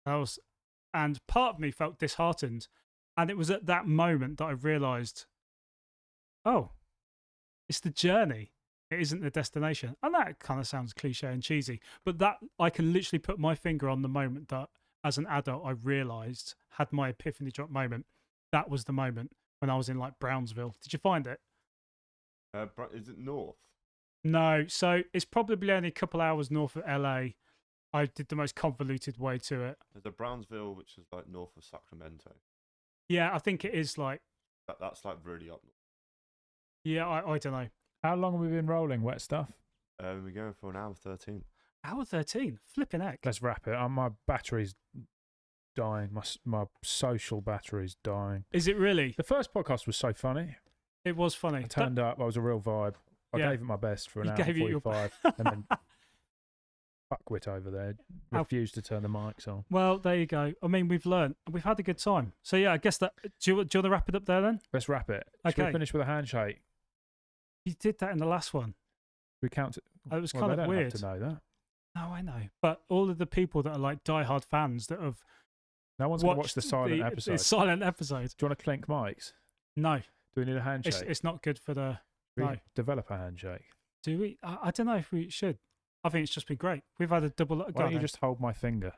And part of me felt disheartened. And it was at that moment that I realized, oh, it's the journey. It isn't the destination. And that kind of sounds cliche and cheesy, but that I can literally put my finger on the moment that as an adult, I realized, had my epiphany drop moment. That was the moment when I was in like Brownsville. Did you find it? Is it north? No. So it's probably only a couple hours north of LA. I did the most convoluted way to it. There's a Brownsville, which is like north of Sacramento. Yeah, I think it is like... That's like really up north. Yeah, I don't know. How long have we been rolling, Wet Stuff? We're going for an hour 13. Hour 13? Flipping heck. Let's wrap it. My battery's dying. My social battery's dying. Is it really? The first podcast was so funny. It was funny. I turned up. I was a real vibe. I gave it my best for an hour and 45. And then fuckwit over there refused to turn the mics on. Well, there you go. I mean, we've learned. We've had a good time. So yeah, I guess that... Do you want to wrap it up there then? Let's wrap it. Okay. Should we finish with a handshake? You did that in the last one. We count it. It was kind of weird. Have to know that. No, I know. But all of the people that are like diehard fans that have no one's going to watch the silent episode. It's silent episode. Do you want to clink mics? No. Do we need a handshake? It's not good for the... No. Develop a handshake. Do we? I don't know if we should. I think it's just been great. We've had a double... Why don't you just hold my finger?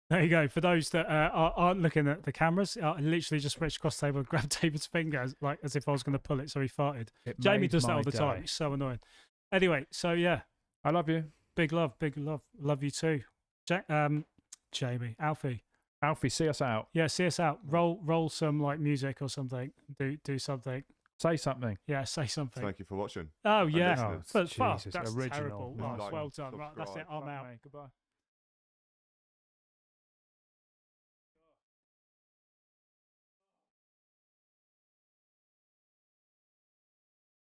There you go. For those that aren't looking at the cameras, I literally just reached across the table and grabbed David's finger as if I was going to pull it, so he farted. Jamie does that all the time. It's so annoying. Anyway, so yeah. I love you. Big love, big love. Love you too. Jamie, Alfie. Alfie, see us out. Yeah, see us out. Roll some like music or something. Do something. Say something. Yeah, say something. Thank you for watching. Oh And yeah. listeners. But fuck, Jesus, that's original. terrible. Oh, Like, well done. Right, that's it. subscribe. I'm out. Goodbye.